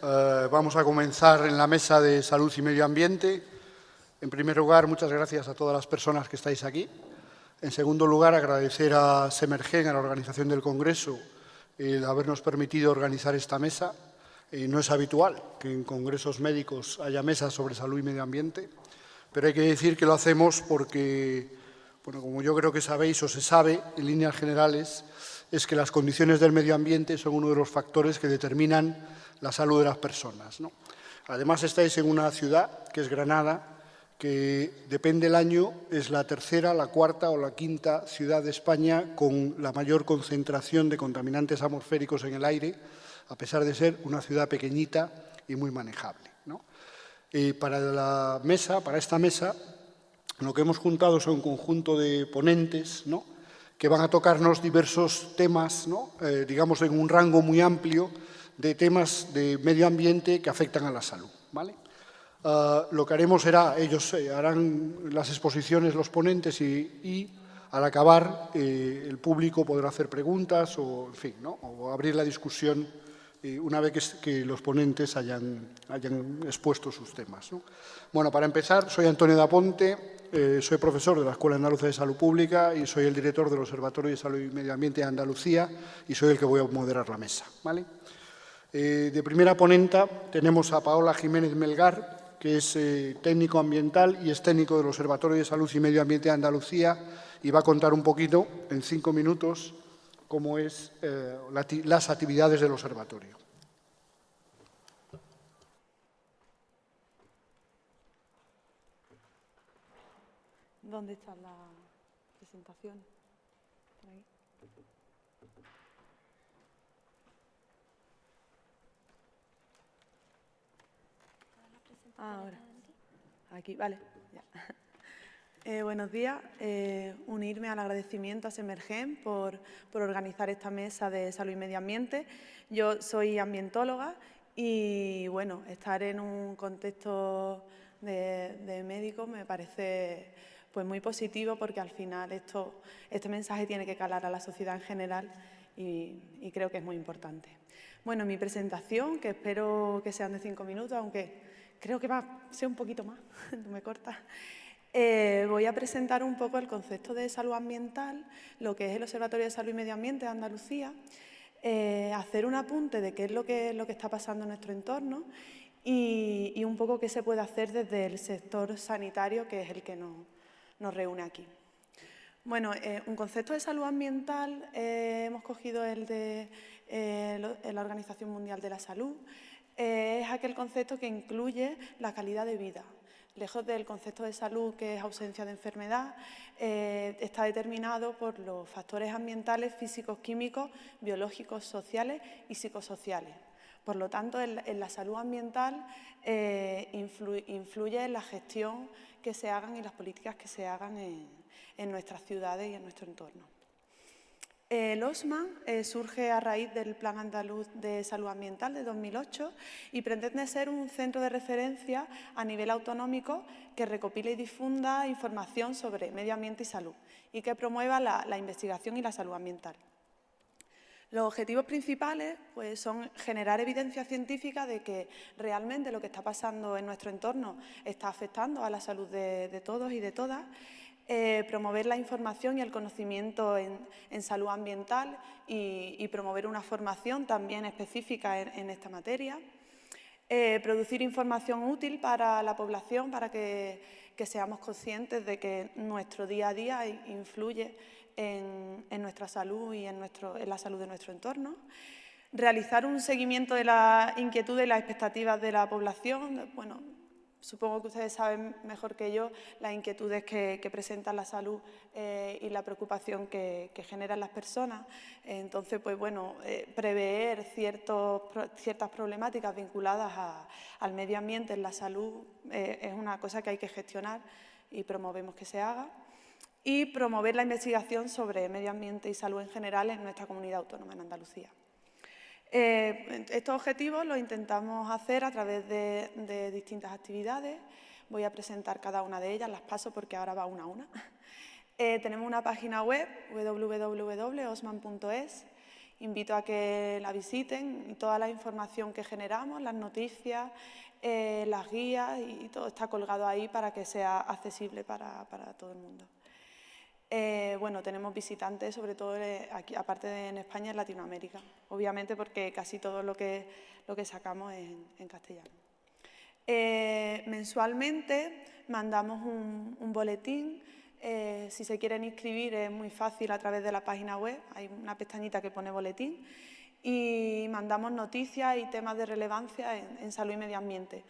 Vamos a comenzar en la mesa de Salud y Medio Ambiente. En primer lugar, muchas gracias a todas las personas que estáis aquí. En segundo lugar, agradecer a Semergen, a la organización del Congreso, el habernos permitido organizar esta mesa. No es habitual que en congresos médicos haya mesas sobre salud y medio ambiente, pero hay que decir que lo hacemos porque, bueno, como yo creo que sabéis o se sabe, en líneas generales, es que las condiciones del medio ambiente son uno de los factores que determinan la salud de las personas, ¿no? Además, estáis en una ciudad, que es Granada, que depende del año, es la tercera, la cuarta o la quinta ciudad de España con la mayor concentración de contaminantes atmosféricos en el aire, a pesar de ser una ciudad pequeñita y muy manejable, ¿no? Para esta mesa, lo que hemos juntado son un conjunto de ponentes, ¿no?, que van a tocarnos diversos temas, ¿no?, digamos en un rango muy amplio de temas de medio ambiente que afectan a la salud, ¿vale? Lo que haremos será, ellos harán las exposiciones, los ponentes, y al acabar el público podrá hacer preguntas o, en fin, ¿no?, o abrir la discusión una vez que los ponentes hayan expuesto sus temas, ¿no? Bueno, para empezar, soy Antonio Daponte, soy profesor de la Escuela Andaluza de Salud Pública y soy el director del Observatorio de Salud y Medio Ambiente de Andalucía y soy el que voy a moderar la mesa, ¿vale? De primera ponenta tenemos a Paola Jiménez Melgar, que es técnico ambiental y es técnico del Observatorio de Salud y Medio Ambiente de Andalucía y va a contar un poquito, en 5 minutos, cómo es las actividades del observatorio. ¿Dónde está la presentación? Por ahí. Ahora. Aquí, vale. Ya. Buenos días. Unirme al agradecimiento a Semergen por organizar esta mesa de salud y medio ambiente. Yo soy ambientóloga y, bueno, estar en un contexto de médico me parece pues muy positivo porque al final este mensaje tiene que calar a la sociedad en general y creo que es muy importante. Bueno, mi presentación, que espero que sean de 5 minutos, aunque creo que va a ser un poquito más, me corta. Voy a presentar un poco el concepto de salud ambiental, lo que es el Observatorio de Salud y Medio Ambiente de Andalucía, hacer un apunte de qué es lo que está pasando en nuestro entorno y un poco qué se puede hacer desde el sector sanitario, que es el que nos reúne aquí. Bueno, un concepto de salud ambiental hemos cogido el de la Organización Mundial de la Salud. Es aquel concepto que incluye la calidad de vida. Lejos del concepto de salud, que es ausencia de enfermedad, está determinado por los factores ambientales, físicos, químicos, biológicos, sociales y psicosociales. Por lo tanto, en la salud ambiental influye en la gestión que se hagan y las políticas que se hagan en nuestras ciudades y en nuestro entorno. El OSMA surge a raíz del Plan Andaluz de Salud Ambiental de 2008 y pretende ser un centro de referencia a nivel autonómico que recopile y difunda información sobre medio ambiente y salud y que promueva la investigación y la salud ambiental. Los objetivos principales pues, son generar evidencia científica de que realmente lo que está pasando en nuestro entorno está afectando a la salud de todos y de todas, promover la información y el conocimiento en salud ambiental y promover una formación también específica en esta materia, producir información útil para la población para que seamos conscientes de que nuestro día a día influye en nuestra salud y en la salud de nuestro entorno. Realizar un seguimiento de las inquietudes y las expectativas de la población. Bueno, supongo que ustedes saben mejor que yo las inquietudes que presentan la salud y la preocupación que generan las personas. Entonces, pues bueno, prever ciertas problemáticas vinculadas al medio ambiente en la salud es una cosa que hay que gestionar y promovemos que se haga. Y promover la investigación sobre medio ambiente y salud en general en nuestra comunidad autónoma, en Andalucía. Estos objetivos los intentamos hacer a través de distintas actividades. Voy a presentar cada una de ellas, las paso porque ahora va una a una. Tenemos una página web, www.osman.es, Invito a que la visiten y toda la información que generamos, las noticias, las guías y todo está colgado ahí para que sea accesible para todo el mundo. Bueno, tenemos visitantes, sobre todo aquí, aparte de en España, en Latinoamérica, obviamente porque casi todo lo que sacamos es en castellano. Mensualmente mandamos un boletín. Si se quieren inscribir es muy fácil a través de la página web, hay una pestañita que pone boletín y mandamos noticias y temas de relevancia en salud y medio ambiente.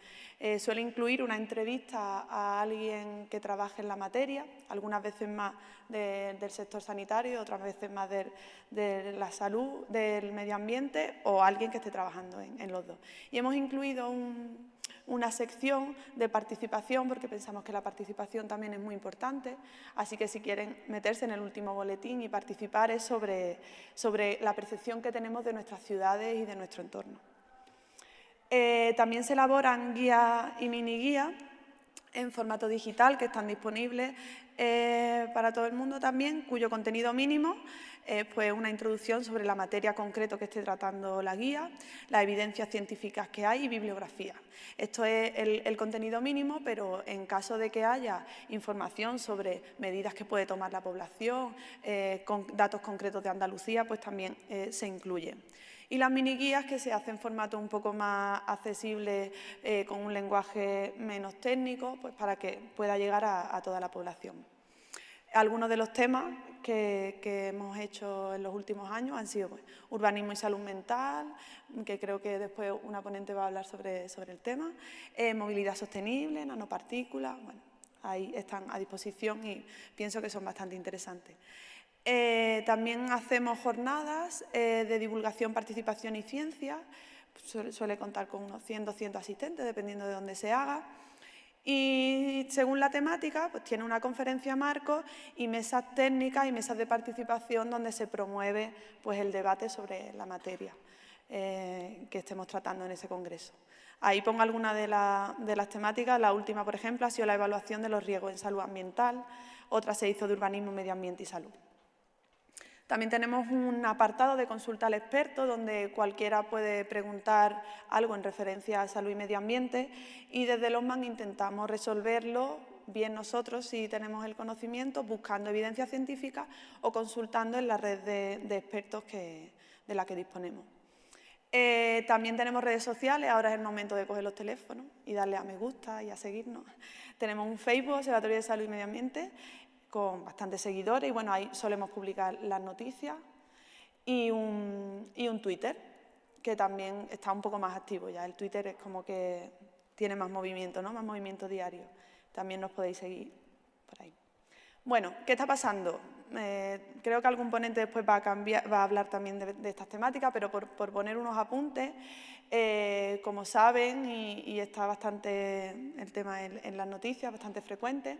Suele incluir una entrevista a alguien que trabaje en la materia, algunas veces más del sector sanitario, otras veces más de la salud, del medio ambiente o alguien que esté trabajando en los dos. Y hemos incluido una sección de participación porque pensamos que la participación también es muy importante, así que si quieren meterse en el último boletín y participar es sobre la percepción que tenemos de nuestras ciudades y de nuestro entorno. También se elaboran guías y mini guías en formato digital que están disponibles para todo el mundo también, cuyo contenido mínimo es pues, una introducción sobre la materia concreta que esté tratando la guía, las evidencias científicas que hay y bibliografía. Esto es el contenido mínimo, pero en caso de que haya información sobre medidas que puede tomar la población, con datos concretos de Andalucía, pues también se incluye. Y las mini guías que se hacen en formato un poco más accesible, con un lenguaje menos técnico, pues para que pueda llegar a toda la población. Algunos de los temas que hemos hecho en los últimos años han sido pues, urbanismo y salud mental, que creo que después una ponente va a hablar sobre el tema, movilidad sostenible, nanopartículas, bueno, ahí están a disposición y pienso que son bastante interesantes. También hacemos jornadas de divulgación, participación y ciencia, suele contar con unos 100, 200 asistentes, dependiendo de dónde se haga. Y según la temática, pues tiene una conferencia marco y mesas técnicas y mesas de participación donde se promueve pues, el debate sobre la materia que estemos tratando en ese congreso. Ahí pongo algunas de las temáticas. La última, por ejemplo, ha sido la evaluación de los riesgos en salud ambiental. Otra se hizo de urbanismo, medio ambiente y salud. También tenemos un apartado de consulta al experto donde cualquiera puede preguntar algo en referencia a salud y medio ambiente y desde LOSMAN intentamos resolverlo bien nosotros si tenemos el conocimiento, buscando evidencia científica o consultando en la red de expertos de la que disponemos. También tenemos redes sociales, ahora es el momento de coger los teléfonos y darle a me gusta y a seguirnos. Tenemos un Facebook, Observatorio de Salud y Medio Ambiente, con bastantes seguidores y bueno, ahí solemos publicar las noticias y un Twitter que también está un poco más activo ya. El Twitter es como que tiene más movimiento, ¿no? Más movimiento diario. También nos podéis seguir por ahí. Bueno, ¿qué está pasando? Creo que algún ponente después va a hablar también de estas temáticas, pero por poner unos apuntes, como saben, y está bastante el tema en las noticias, bastante frecuente,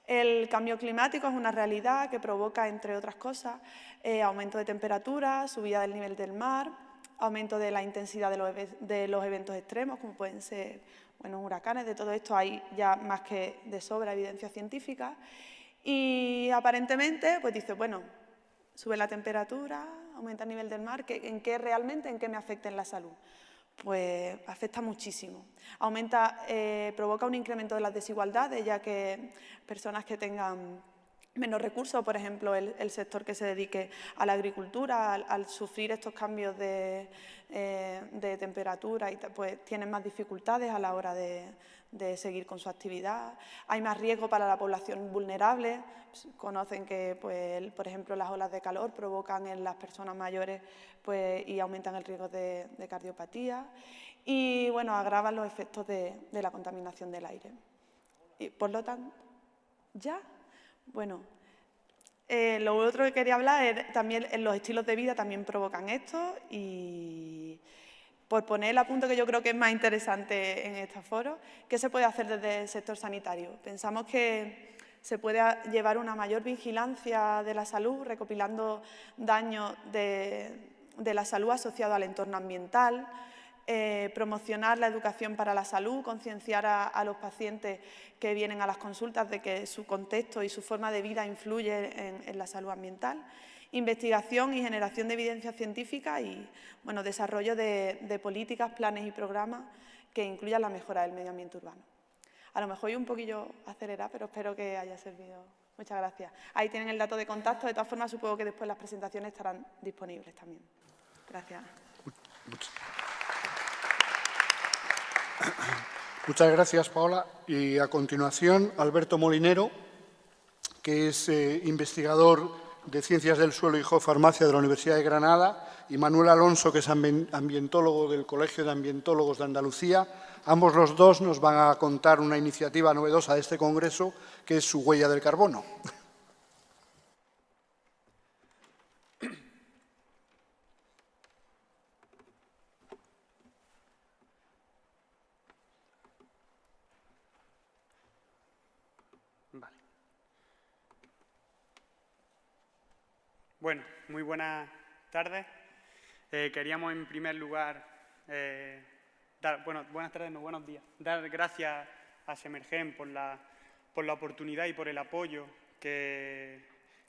el cambio climático es una realidad que provoca, entre otras cosas, aumento de temperatura, subida del nivel del mar, aumento de la intensidad de los eventos extremos, como pueden ser bueno, huracanes. De todo esto hay ya más que de sobra evidencia científica. Y aparentemente, pues dice, bueno, sube la temperatura, aumenta el nivel del mar, ¿en qué me afecta en la salud? Pues afecta muchísimo. Provoca un incremento de las desigualdades, ya que personas que tengan menos recursos, por ejemplo, el sector que se dedique a la agricultura, al sufrir estos cambios de temperatura, pues tienen más dificultades a la hora de seguir con su actividad. Hay más riesgo para la población vulnerable. Conocen que, pues, por ejemplo, las olas de calor provocan en las personas mayores pues, y aumentan el riesgo de cardiopatía y bueno, agravan los efectos de la contaminación del aire. Y, por lo tanto, ¿ya? Bueno, lo otro que quería hablar es también los estilos de vida también provocan esto y por poner el apunte que yo creo que es más interesante en este foro, ¿qué se puede hacer desde el sector sanitario? Pensamos que se puede llevar una mayor vigilancia de la salud, recopilando daños de la salud asociados al entorno ambiental, promocionar la educación para la salud, concienciar a los pacientes que vienen a las consultas de que su contexto y su forma de vida influye en la salud ambiental investigación y generación de evidencia científica y bueno, desarrollo de políticas, planes y programas que incluyan la mejora del medio ambiente urbano. A lo mejor un poquillo acelerada, pero espero que haya servido. Muchas gracias. Ahí tienen el dato de contacto. De todas formas, supongo que después las presentaciones estarán disponibles también. Gracias. Muchas gracias, Paola. Y a continuación, Alberto Molinero, que es investigador de Ciencias del Suelo y Geofarmacia de la Universidad de Granada, y Manuel Alonso, que es ambientólogo del Colegio de Ambientólogos de Andalucía. Ambos los dos nos van a contar una iniciativa novedosa de este congreso, que es su huella del carbono. Vale. Bueno, muy buenas tardes. Queríamos en primer lugar buenos días. Dar gracias a Semergen por la oportunidad y por el apoyo que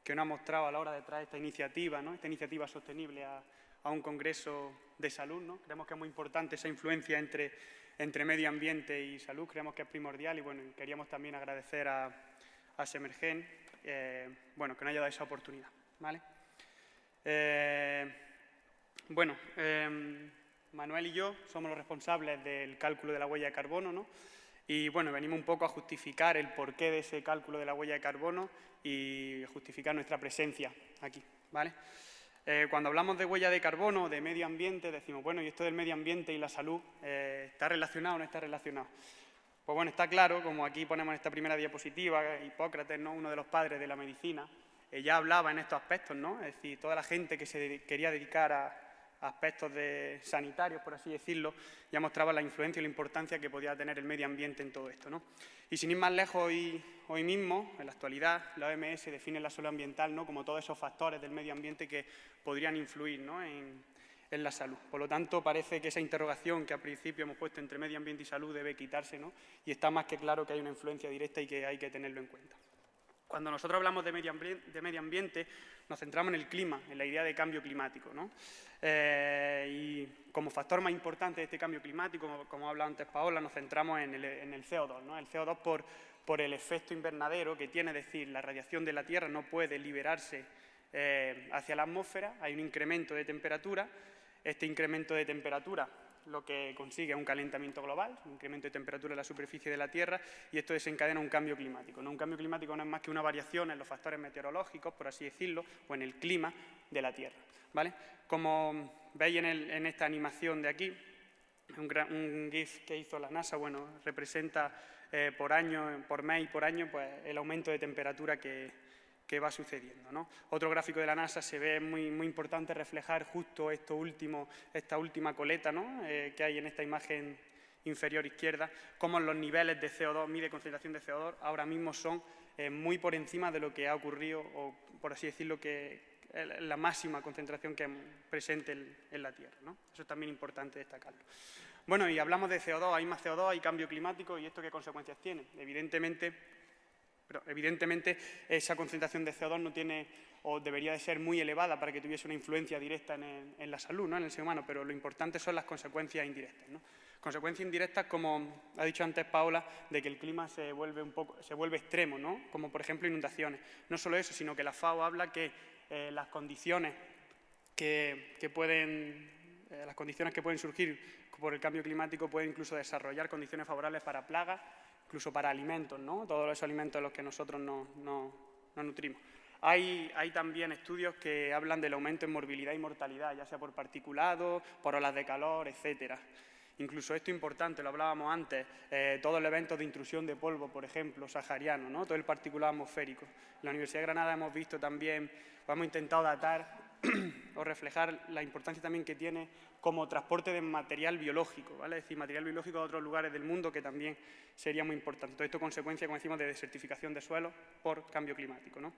nos ha mostrado a la hora de traer esta iniciativa, ¿no? Esta iniciativa sostenible a un congreso de salud, ¿no? Creemos que es muy importante esa influencia entre medio ambiente y salud, creemos que es primordial y bueno, queríamos también agradecer a Semergen que nos haya dado esa oportunidad, ¿vale? Manuel y yo somos los responsables del cálculo de la huella de carbono, ¿no? Y bueno, venimos un poco a justificar el porqué de ese cálculo de la huella de carbono y justificar nuestra presencia aquí, ¿vale? Cuando hablamos de huella de carbono, de medio ambiente, decimos, bueno, ¿y esto del medio ambiente y la salud está relacionado o no está relacionado? Pues bueno, está claro, como aquí ponemos en esta primera diapositiva, Hipócrates, ¿no? Uno de los padres de la medicina, ya hablaba en estos aspectos, ¿no? Es decir, toda la gente que se quería dedicar a aspectos sanitarios, por así decirlo, ya mostraba la influencia y la importancia que podía tener el medio ambiente en todo esto, ¿no? Y sin ir más lejos, hoy mismo, en la actualidad, la OMS define la salud ambiental, ¿no? Como todos esos factores del medio ambiente que podrían influir, ¿no? en la salud. Por lo tanto, parece que esa interrogación que al principio hemos puesto entre medio ambiente y salud debe quitarse, ¿no? Y está más que claro que hay una influencia directa y que hay que tenerlo en cuenta. Cuando nosotros hablamos de medio ambiente, nos centramos en el clima, en la idea de cambio climático, ¿no? Y como factor más importante de este cambio climático, como ha hablado antes Paola, nos centramos en el CO2, ¿no? El CO2 por el efecto invernadero que tiene, es decir, la radiación de la Tierra no puede liberarse hacia la atmósfera, hay un incremento de temperatura. Este incremento de temperatura lo que consigue es un calentamiento global, un incremento de temperatura en la superficie de la Tierra y esto desencadena un cambio climático, ¿no? Un cambio climático no es más que una variación en los factores meteorológicos, por así decirlo, o en el clima de la Tierra, ¿vale? Como veis en esta animación de aquí, un GIF que hizo la NASA, bueno, representa por año, por mes y por año, pues el aumento de temperatura que va sucediendo, ¿no? Otro gráfico de la NASA se ve muy importante reflejar justo esta última coleta, ¿no? Que hay en esta imagen inferior izquierda, cómo los niveles de CO2, mide concentración de CO2, ahora mismo son muy por encima de lo que ha ocurrido, o por así decirlo, que la máxima concentración que es presente en la Tierra, ¿no? Eso es también importante destacarlo. Bueno, y hablamos de CO2, hay más CO2, hay cambio climático, ¿y esto qué consecuencias tiene? Evidentemente, esa concentración de CO2 no tiene o debería de ser muy elevada para que tuviese una influencia directa en la salud, ¿no? En el ser humano, pero lo importante son las consecuencias indirectas, ¿no? Consecuencias indirectas, como ha dicho antes Paola, de que el clima se vuelve extremo, ¿no? Como por ejemplo inundaciones. No solo eso, sino que la FAO habla que las condiciones que pueden surgir por el cambio climático pueden incluso desarrollar condiciones favorables para plagas, incluso para alimentos, ¿no? Todos esos alimentos de los que nosotros nos nutrimos. Hay también estudios que hablan del aumento en morbilidad y mortalidad, ya sea por particulados, por olas de calor, etcétera. Incluso esto es importante, lo hablábamos antes, todo el evento de intrusión de polvo, por ejemplo, sahariano, ¿no? Todo el particulado atmosférico. En la Universidad de Granada hemos visto también, hemos intentado datar o reflejar la importancia también que tiene como transporte de material biológico, ¿vale? Es decir, material biológico de otros lugares del mundo que también sería muy importante. Todo esto consecuencia, como decimos, de desertificación de suelos por cambio climático, ¿no?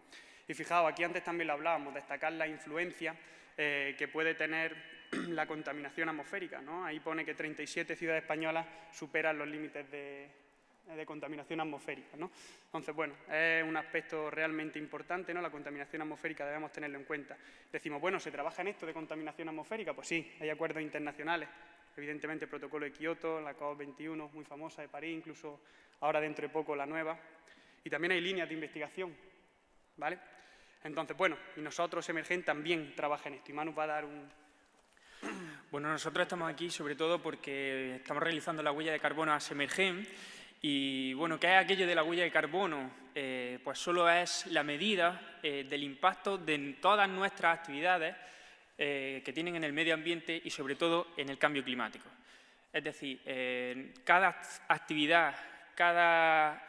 Y fijaos, aquí antes también lo hablábamos, destacar la influencia que puede tener la contaminación atmosférica, ¿no? Ahí pone que 37 ciudades españolas superan los límites de de contaminación atmosférica, ¿no? Entonces, bueno, es un aspecto realmente importante, ¿no? La contaminación atmosférica debemos tenerlo en cuenta. Decimos, bueno, ¿se trabaja en esto de contaminación atmosférica? Pues sí, hay acuerdos internacionales, evidentemente el protocolo de Kioto, la COP21, muy famosa de París, incluso ahora dentro de poco la nueva, y también hay líneas de investigación, ¿vale? Entonces, bueno, y nosotros, Semergen, también trabaja en esto, y Manu va a dar un... Bueno, nosotros estamos aquí sobre todo porque estamos realizando la huella de carbono a Semergen y, bueno, ¿qué es aquello de la huella de carbono? Pues solo es la medida del impacto de todas nuestras actividades que tienen en el medio ambiente y, sobre todo, en el cambio climático. Es decir, cada actividad, cada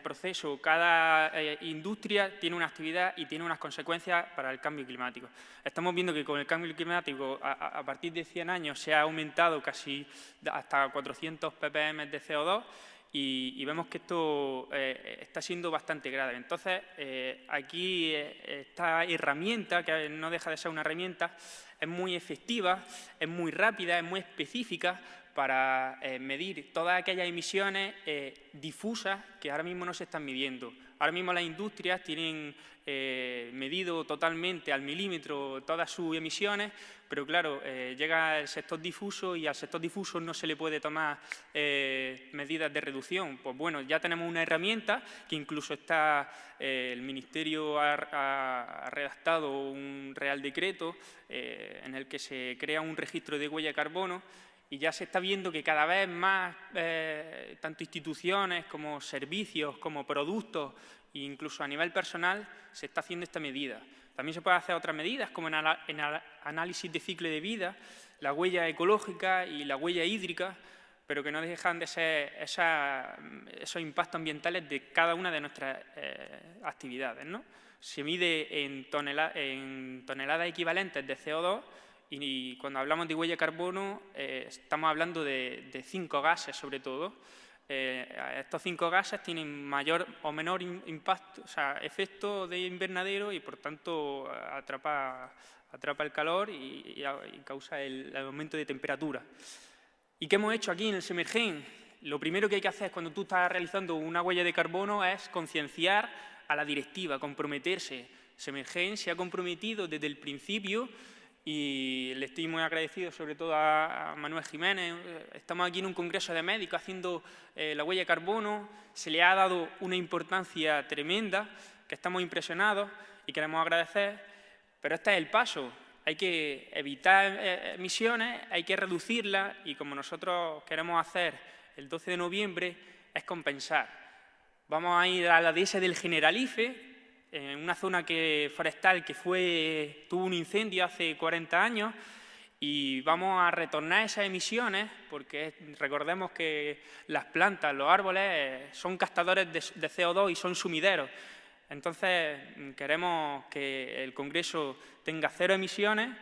proceso, cada industria tiene una actividad y tiene unas consecuencias para el cambio climático. Estamos viendo que con el cambio climático a partir de 100 años se ha aumentado casi hasta 400 ppm de CO2 y vemos que esto está siendo bastante grave. Entonces, aquí esta herramienta, que no deja de ser una herramienta, es muy efectiva, es muy rápida, es muy específica para medir todas aquellas emisiones difusas que ahora mismo no se están midiendo. Ahora mismo las industrias tienen medido totalmente al milímetro todas sus emisiones, pero claro, llega el sector difuso y al sector difuso no se le puede tomar medidas de reducción. Pues bueno, ya tenemos una herramienta que incluso el Ministerio ha redactado un Real Decreto en el que se crea un registro de huella de carbono. Y ya se está viendo que cada vez más, tanto instituciones como servicios, como productos, e incluso a nivel personal, se está haciendo esta medida. También se pueden hacer otras medidas, como en análisis de ciclo de vida, la huella ecológica y la huella hídrica, pero que no dejan de ser esos impactos ambientales de cada una de nuestras actividades, ¿no? Se mide en toneladas equivalentes de CO2, y cuando hablamos de huella de carbono estamos hablando de 5 gases sobre todo. Estos 5 gases tienen mayor o menor impacto, o sea, efecto de invernadero y por tanto atrapa el calor y causa el aumento de temperatura. ¿Y qué hemos hecho aquí en el Semergen? Lo primero que hay que hacer cuando tú estás realizando una huella de carbono es concienciar a la directiva, comprometerse. Semergen se ha comprometido desde el principio y le estoy muy agradecido sobre todo a Manuel Jiménez. Estamos aquí en un congreso de médicos haciendo la huella de carbono, se le ha dado una importancia tremenda, que estamos impresionados y queremos agradecer, pero este es el paso. Hay que evitar emisiones, hay que reducirlas y como nosotros queremos hacer el 12 de noviembre es compensar. Vamos a ir a la dehesa del Generalife, en una zona forestal que tuvo un incendio hace 40 años y vamos a retornar esas emisiones porque recordemos que las plantas, los árboles son captadores de CO2 y son sumideros. Entonces queremos que el Congreso tenga 0 emisiones,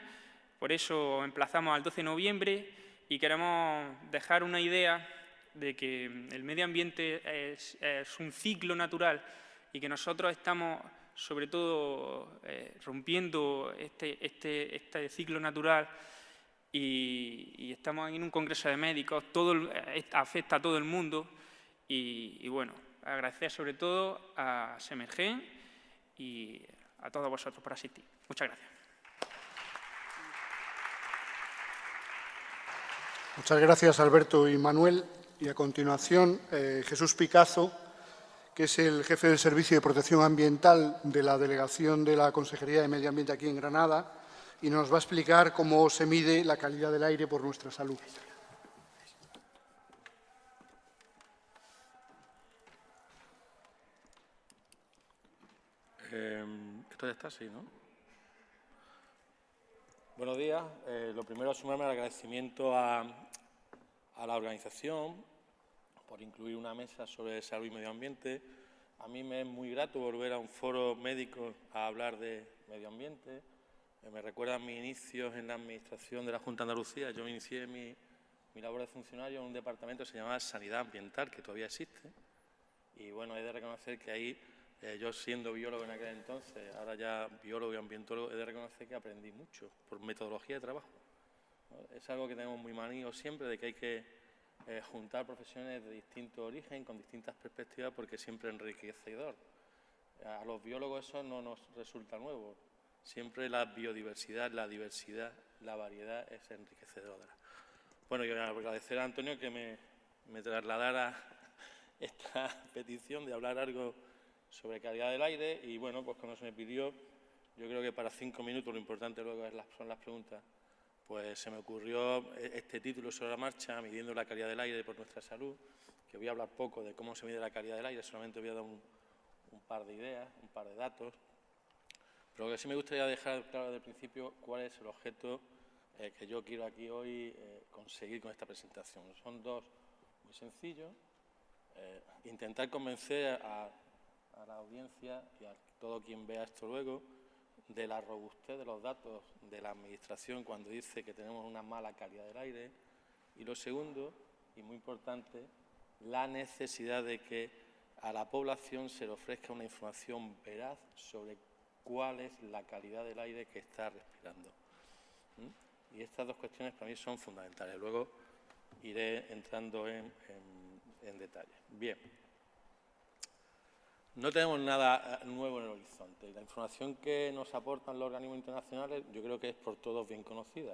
por eso emplazamos al 12 de noviembre y queremos dejar una idea de que el medio ambiente es un ciclo natural y que nosotros estamos, sobre todo, rompiendo este ciclo natural y estamos en un congreso de médicos, afecta a todo el mundo y bueno, agradecer sobre todo a Semergen y a todos vosotros por asistir. Muchas gracias. Muchas gracias, Alberto y Manuel. Y a continuación, Jesús Picazo, que es el jefe del Servicio de Protección Ambiental de la Delegación de la Consejería de Medio Ambiente aquí en Granada, y nos va a explicar cómo se mide la calidad del aire por nuestra salud. Esto ya está, sí, ¿no? Buenos días. Lo primero es sumarme al agradecimiento a la organización por incluir una mesa sobre salud y medio ambiente. A mí me es muy grato volver a un foro médico a hablar de medio ambiente. Me recuerda a mis inicios en la administración de la Junta de Andalucía. Yo inicié mi labor de funcionario en un departamento que se llamaba Sanidad Ambiental, que todavía existe. Y bueno, he de reconocer que ahí, yo siendo biólogo en aquel entonces, ahora ya biólogo y ambientólogo, he de reconocer que aprendí mucho por metodología de trabajo. Es algo que tenemos muy manido siempre, de que hay que juntar profesiones de distinto origen, con distintas perspectivas, porque siempre es enriquecedor. A los biólogos eso no nos resulta nuevo. Siempre la biodiversidad, la diversidad, la variedad es enriquecedora. Bueno, yo agradecer a Antonio que me trasladara esta petición de hablar algo sobre calidad del aire y, bueno, pues cuando se me pidió, yo creo que para 5 minutos, lo importante luego son las preguntas, pues se me ocurrió este título sobre la marcha, midiendo la calidad del aire por nuestra salud, que voy a hablar poco de cómo se mide la calidad del aire, solamente voy a dar un par de ideas, un par de datos, pero lo que sí me gustaría dejar claro desde el principio cuál es el objeto que yo quiero aquí hoy conseguir con esta presentación. Son dos muy sencillos. Intentar convencer a la audiencia y a todo quien vea esto luego de la robustez de los datos de la Administración cuando dice que tenemos una mala calidad del aire. Y lo segundo, y muy importante, la necesidad de que a la población se le ofrezca una información veraz sobre cuál es la calidad del aire que está respirando. Y estas dos cuestiones para mí son fundamentales. Luego iré entrando en detalle. Bien. No tenemos nada nuevo en el horizonte. La información que nos aportan los organismos internacionales yo creo que es por todos bien conocida.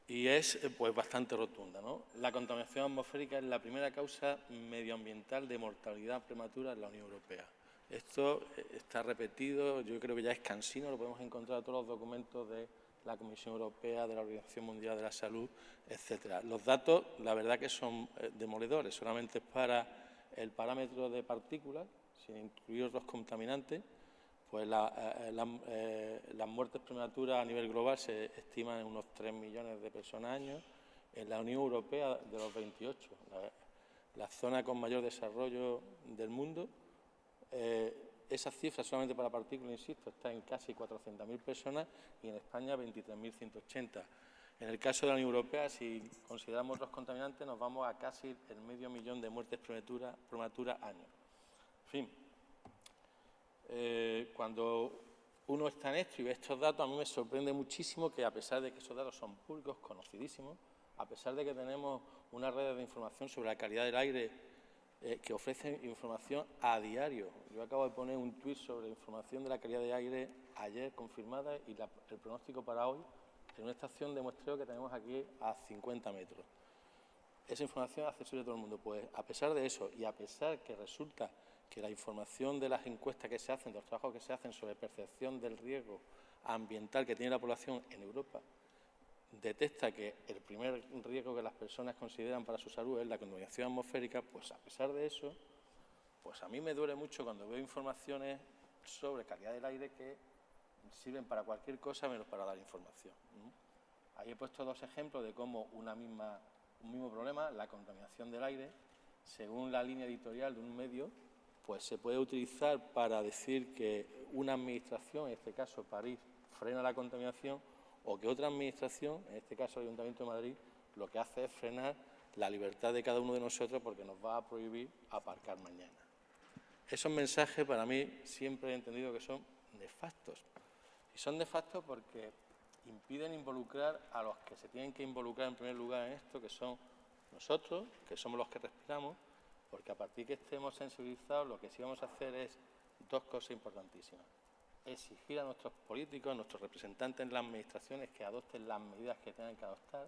Y es pues bastante rotunda, ¿no? La contaminación atmosférica es la primera causa medioambiental de mortalidad prematura en la Unión Europea. Esto está repetido, yo creo que ya es cansino, lo podemos encontrar en todos los documentos de la Comisión Europea, de la Organización Mundial de la Salud, etcétera. Los datos, la verdad que son demoledores, solamente para el parámetro de partículas, sin incluir los contaminantes, pues las muertes prematuras a nivel global se estiman en unos 3 millones de personas al año. En la Unión Europea, de los 28, la zona con mayor desarrollo del mundo, esa cifra solamente para partículas, insisto, está en casi 400.000 personas y en España 23.180. En el caso de la Unión Europea, si consideramos los contaminantes, nos vamos a casi el 500.000 de muertes prematuras año. En fin, cuando uno está en esto y ve estos datos, a mí me sorprende muchísimo que, a pesar de que esos datos son públicos, conocidísimos, a pesar de que tenemos una red de información sobre la calidad del aire que ofrece información a diario. Yo acabo de poner un tuit sobre información de la calidad del aire ayer confirmada y el pronóstico para hoy en una estación de muestreo que tenemos aquí a 50 metros. Esa información es accesible a todo el mundo. Pues a pesar de eso y a pesar que resulta que la información de las encuestas que se hacen, de los trabajos que se hacen sobre percepción del riesgo ambiental que tiene la población en Europa, detecta que el primer riesgo que las personas consideran para su salud es la contaminación atmosférica, pues a pesar de eso, pues a mí me duele mucho cuando veo informaciones sobre calidad del aire que sirven para cualquier cosa menos para dar información. Ahí he puesto dos ejemplos de cómo un mismo problema, la contaminación del aire, según la línea editorial de un medio, pues se puede utilizar para decir que una administración, en este caso París, frena la contaminación, o que otra administración, en este caso el Ayuntamiento de Madrid, lo que hace es frenar la libertad de cada uno de nosotros porque nos va a prohibir aparcar mañana. Esos mensajes para mí siempre he entendido que son nefastos. Y son nefastos porque impiden involucrar a los que se tienen que involucrar en primer lugar en esto, que son nosotros, que somos los que respiramos, porque a partir de que estemos sensibilizados lo que sí vamos a hacer es dos cosas importantísimas. Exigir a nuestros políticos, a nuestros representantes en las administraciones que adopten las medidas que tengan que adoptar,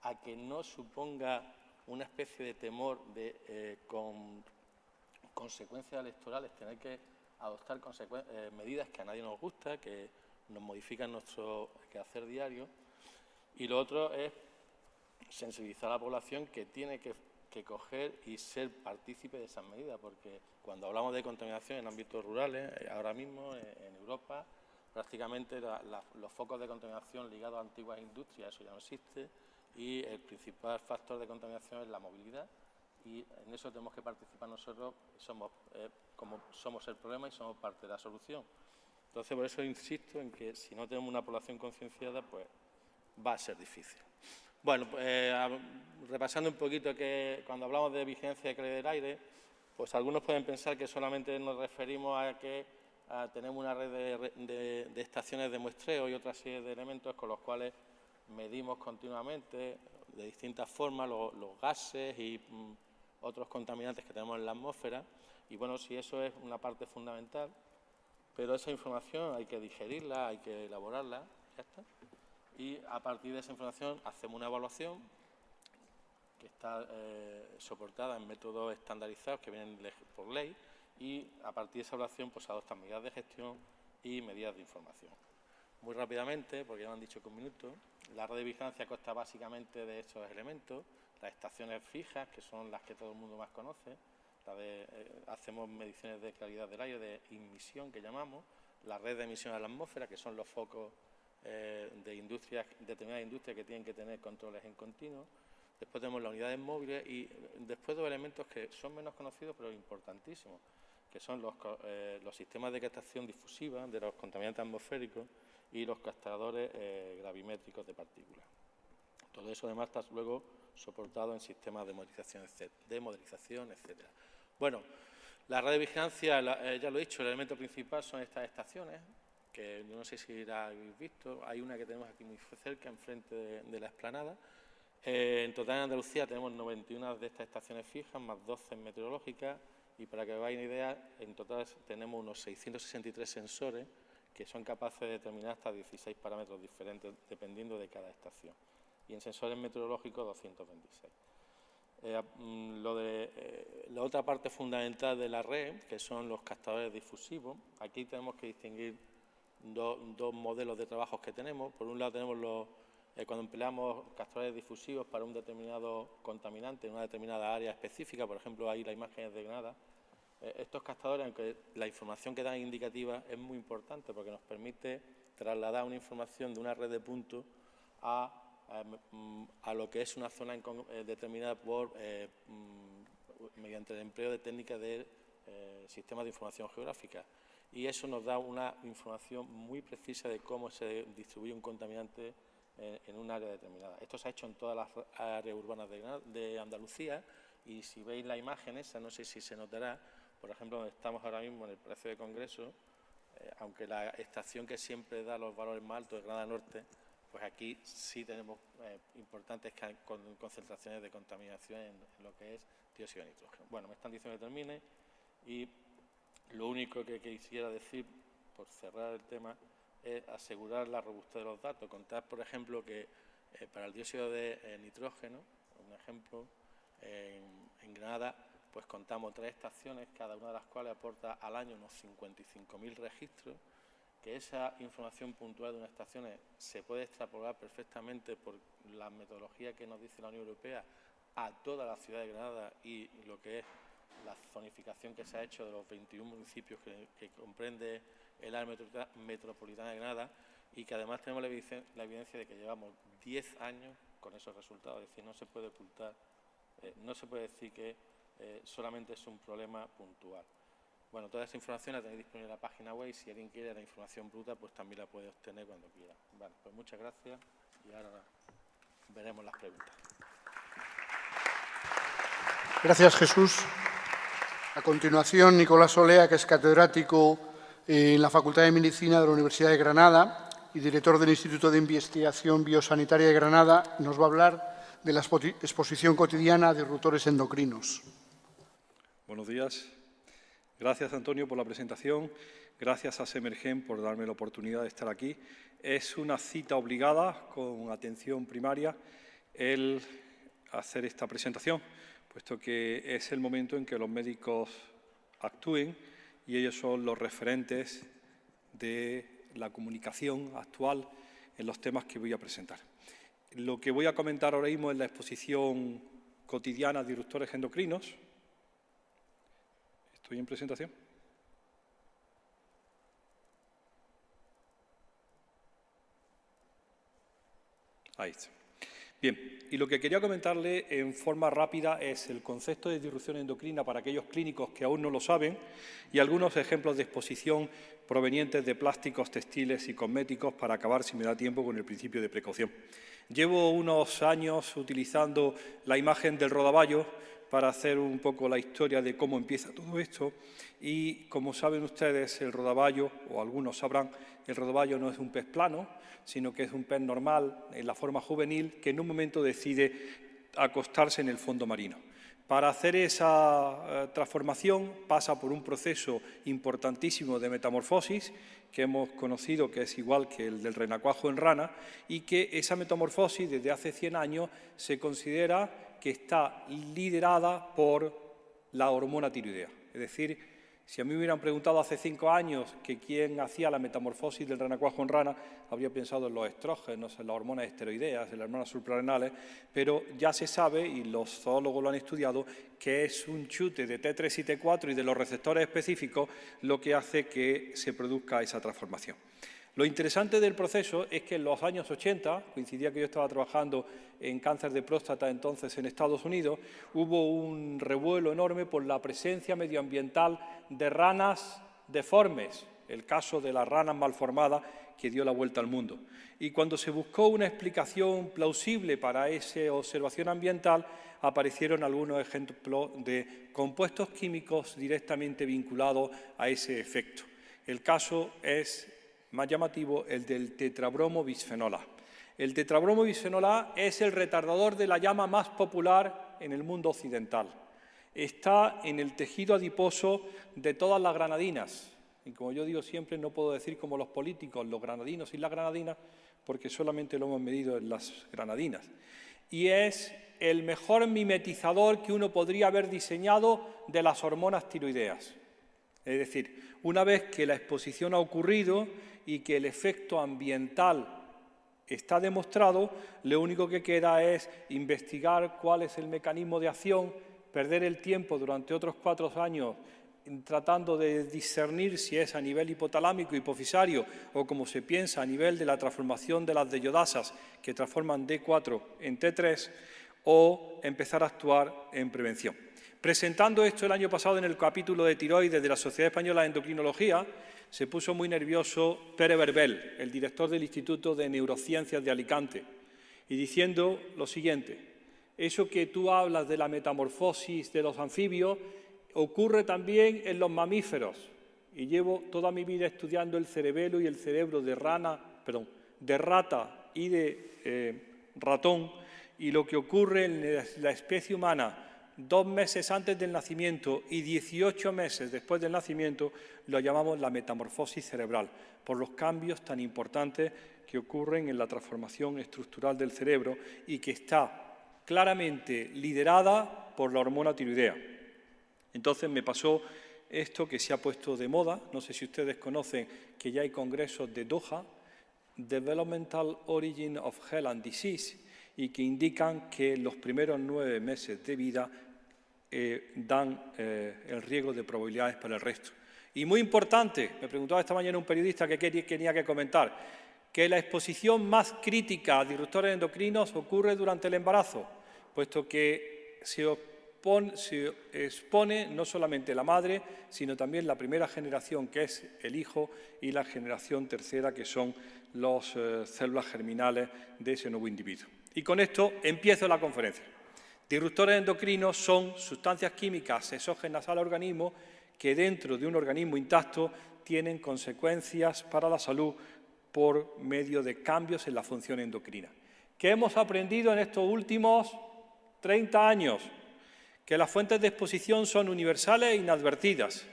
a que no suponga una especie de temor de con consecuencias electorales tener que adoptar medidas que a nadie nos gusta, que nos modifican nuestro quehacer diario. Y lo otro es sensibilizar a la población que tiene que coger y ser partícipe de esas medidas, porque cuando hablamos de contaminación en ámbitos rurales, ahora mismo en Europa, prácticamente los focos de contaminación ligados a antiguas industrias, eso ya no existe, y el principal factor de contaminación es la movilidad, y en eso tenemos que participar nosotros, como somos el problema y somos parte de la solución. Entonces, por eso insisto en que si no tenemos una población concienciada, pues va a ser difícil. Bueno, repasando un poquito que cuando hablamos de vigilancia de calidad del aire, pues algunos pueden pensar que solamente nos referimos a que tenemos una red de estaciones de muestreo y otra serie de elementos con los cuales medimos continuamente de distintas formas los gases y otros contaminantes que tenemos en la atmósfera. Y bueno, sí, eso es una parte fundamental, pero esa información hay que digerirla, hay que elaborarla, ya está. Y a partir de esa información hacemos una evaluación que está soportada en métodos estandarizados que vienen por ley, y a partir de esa evaluación pues adoptan medidas de gestión y medidas de información. Muy rápidamente, porque ya me han dicho que un minuto, la red de vigilancia consta básicamente de estos elementos: las estaciones fijas, que son las que todo el mundo más conoce, hacemos mediciones de calidad del aire, de emisión que llamamos, la red de emisión a la atmósfera, que son los focos de industrias, determinadas industrias que tienen que tener controles en continuo. Después tenemos las unidades móviles y después dos elementos que son menos conocidos pero importantísimos, que son los sistemas de captación difusiva de los contaminantes atmosféricos y los captadores gravimétricos de partículas. Todo eso además está luego soportado en sistemas de modelización, etcétera. Bueno, la red de vigilancia, ya lo he dicho, el elemento principal son estas estaciones, que yo no sé si la habéis visto. Hay una que tenemos aquí muy cerca, enfrente de la explanada. En total en Andalucía tenemos 91 de estas estaciones fijas, más 12 meteorológicas, y para que os hagáis una idea, en total tenemos unos 663 sensores que son capaces de determinar hasta 16 parámetros diferentes dependiendo de cada estación. Y en sensores meteorológicos 226. La otra parte fundamental de la red, que son los captadores difusivos, aquí tenemos que distinguir dos modelos de trabajos que tenemos. Por un lado tenemos cuando empleamos captadores difusivos para un determinado contaminante en una determinada área específica, por ejemplo, ahí la imagen es de Granada. Estos captadores, aunque la información que dan indicativa, es muy importante porque nos permite trasladar una información de una red de puntos a lo que es una zona determinada mediante el empleo de técnicas de sistemas de información geográfica. Y eso nos da una información muy precisa de cómo se distribuye un contaminante en un área determinada. Esto se ha hecho en todas las áreas urbanas de Andalucía, y si veis la imagen esa, no sé si se notará, por ejemplo, donde estamos ahora mismo en el Palacio de Congreso, aunque la estación que siempre da los valores más altos es Granada Norte, pues aquí sí tenemos importantes concentraciones de contaminación en lo que es dióxido de nitrógeno. Bueno, me están diciendo que termine, y lo único que quisiera decir, por cerrar el tema, es asegurar la robustez de los datos. Contar, por ejemplo, que para el dióxido de nitrógeno, un ejemplo, en Granada, pues contamos 3 estaciones, cada una de las cuales aporta al año unos 55.000 registros, que esa información puntual de unas estaciones se puede extrapolar perfectamente por la metodología que nos dice la Unión Europea a toda la ciudad de Granada y lo que es la zonificación que se ha hecho de los 21 municipios que comprende el área metropolitana de Granada, y que además tenemos la evidencia de que llevamos 10 años con esos resultados. Es decir, no se puede ocultar, no se puede decir que solamente es un problema puntual. Bueno, toda esa información la tenéis disponible en la página web, y si alguien quiere la información bruta, pues también la puede obtener cuando quiera. Vale, pues muchas gracias, y ahora veremos las preguntas. Gracias, Jesús. A continuación, Nicolás Olea, que es catedrático en la Facultad de Medicina de la Universidad de Granada y director del Instituto de Investigación Biosanitaria de Granada, nos va a hablar de la exposición cotidiana de disruptores endocrinos. Buenos días. Gracias, Antonio, por la presentación. Gracias a Semergen por darme la oportunidad de estar aquí. Es una cita obligada, con atención primaria, el hacer esta presentación, puesto que es el momento en que los médicos actúen y ellos son los referentes de la comunicación actual en los temas que voy a presentar. Lo que voy a comentar ahora mismo es la exposición cotidiana de disruptores endocrinos. ¿Estoy en presentación? Ahí está. Bien, y lo que quería comentarle en forma rápida es el concepto de disrupción endocrina para aquellos clínicos que aún no lo saben, y algunos ejemplos de exposición provenientes de plásticos, textiles y cosméticos, para acabar, si me da tiempo, con el principio de precaución. Llevo unos años utilizando la imagen del rodaballo para hacer un poco la historia de cómo empieza todo esto. Y como saben ustedes, el rodaballo, o algunos sabrán, el rodaballo no es un pez plano, sino que es un pez normal en la forma juvenil que en un momento decide acostarse en el fondo marino. Para hacer esa transformación pasa por un proceso importantísimo de metamorfosis que hemos conocido que es igual que el del renacuajo en rana y que esa metamorfosis desde hace 100 años se considera que está liderada por la hormona tiroidea. Es decir, si a mí me hubieran preguntado hace 5 años que quién hacía la metamorfosis del renacuajo en rana, habría pensado en los estrógenos, en las hormonas esteroideas, en las hormonas suprarrenales, pero ya se sabe, y los zoólogos lo han estudiado, que es un chute de T3 y T4 y de los receptores específicos lo que hace que se produzca esa transformación. Lo interesante del proceso es que en los años 80, coincidía que yo estaba trabajando en cáncer de próstata entonces en Estados Unidos, hubo un revuelo enorme por la presencia medioambiental de ranas deformes, el caso de las ranas malformadas que dio la vuelta al mundo. Y cuando se buscó una explicación plausible para esa observación ambiental, aparecieron algunos ejemplos de compuestos químicos directamente vinculados a ese efecto. El caso es más llamativo, el del tetrabromo bisfenol A. El tetrabromo bisfenol A es el retardador de la llama más popular en el mundo occidental. Está en el tejido adiposo de todas las granadinas. Y como yo digo siempre, no puedo decir como los políticos, los granadinos y las granadinas, porque solamente lo hemos medido en las granadinas. Y es el mejor mimetizador que uno podría haber diseñado de las hormonas tiroideas. Es decir, una vez que la exposición ha ocurrido y que el efecto ambiental está demostrado, lo único que queda es investigar cuál es el mecanismo de acción, perder el tiempo durante otros 4 años tratando de discernir si es a nivel hipotalámico, hipofisario o como se piensa a nivel de la transformación de las deyodasas que transforman D4 en T3 o empezar a actuar en prevención. Presentando esto el año pasado en el capítulo de tiroides de la Sociedad Española de Endocrinología, se puso muy nervioso Pere Verbel, el director del Instituto de Neurociencias de Alicante, y diciendo lo siguiente: eso que tú hablas de la metamorfosis de los anfibios ocurre también en los mamíferos. Y llevo toda mi vida estudiando el cerebelo y el cerebro de rata y de ratón, y lo que ocurre en la especie humana 2 meses antes del nacimiento y 18 meses después del nacimiento lo llamamos la metamorfosis cerebral, por los cambios tan importantes que ocurren en la transformación estructural del cerebro y que está claramente liderada por la hormona tiroidea. Entonces me pasó esto que se ha puesto de moda, no sé si ustedes conocen que ya hay congresos de Doha, Developmental Origin of Health and Disease, y que indican que los primeros 9 meses de vida dan el riesgo de probabilidades para el resto. Y muy importante, me preguntaba esta mañana un periodista que tenía que comentar, que la exposición más crítica a disruptores endocrinos ocurre durante el embarazo, puesto que se expone no solamente la madre, sino también la primera generación, que es el hijo, y la generación tercera, que son las células germinales de ese nuevo individuo. Y con esto empiezo la conferencia. Disruptores endocrinos son sustancias químicas exógenas al organismo que dentro de un organismo intacto tienen consecuencias para la salud por medio de cambios en la función endocrina. ¿Qué hemos aprendido en estos últimos 30 años? Que las fuentes de exposición son universales e inadvertidas,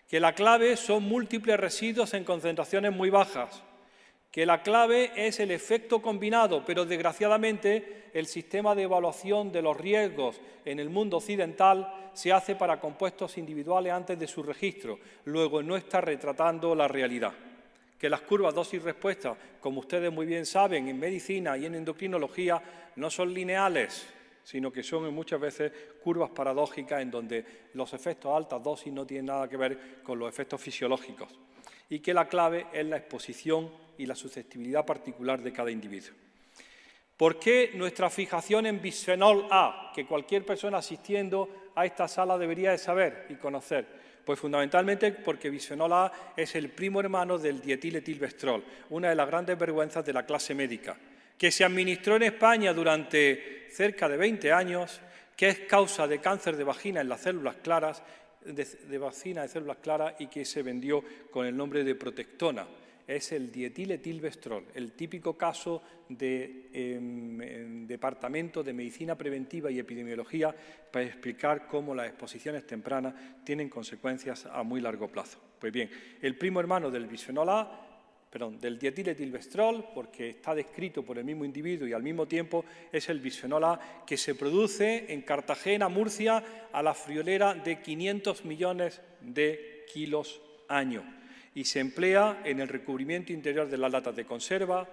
que la clave son múltiples residuos en concentraciones muy bajas, que la clave es el efecto combinado, pero desgraciadamente el sistema de evaluación de los riesgos en el mundo occidental se hace para compuestos individuales antes de su registro, luego no está retratando la realidad. Que las curvas dosis-respuesta, como ustedes muy bien saben, en medicina y en endocrinología, no son lineales, sino que son muchas veces curvas paradójicas en donde los efectos a altas dosis no tienen nada que ver con los efectos fisiológicos. Y que la clave es la exposición y la susceptibilidad particular de cada individuo. ¿Por qué nuestra fijación en bisfenol A, que cualquier persona asistiendo a esta sala debería de saber y conocer? Pues fundamentalmente porque bisfenol A es el primo hermano del dietiletilvestrol, una de las grandes vergüenzas de la clase médica, que se administró en España durante cerca de 20 años, que es causa de cáncer de vagina en las células claras, de vagina de células claras, y que se vendió con el nombre de Protectona. Es el dietiletilvestrol, el típico caso de Departamento de Medicina Preventiva y Epidemiología para explicar cómo las exposiciones tempranas tienen consecuencias a muy largo plazo. Pues bien, el primo hermano del bisfenol A, del dietiletilvestrol, porque está descrito por el mismo individuo y al mismo tiempo es el bisfenol A, que se produce en Cartagena, Murcia, a la friolera de 500 millones de kilos año, y se emplea en el recubrimiento interior de las latas de conserva.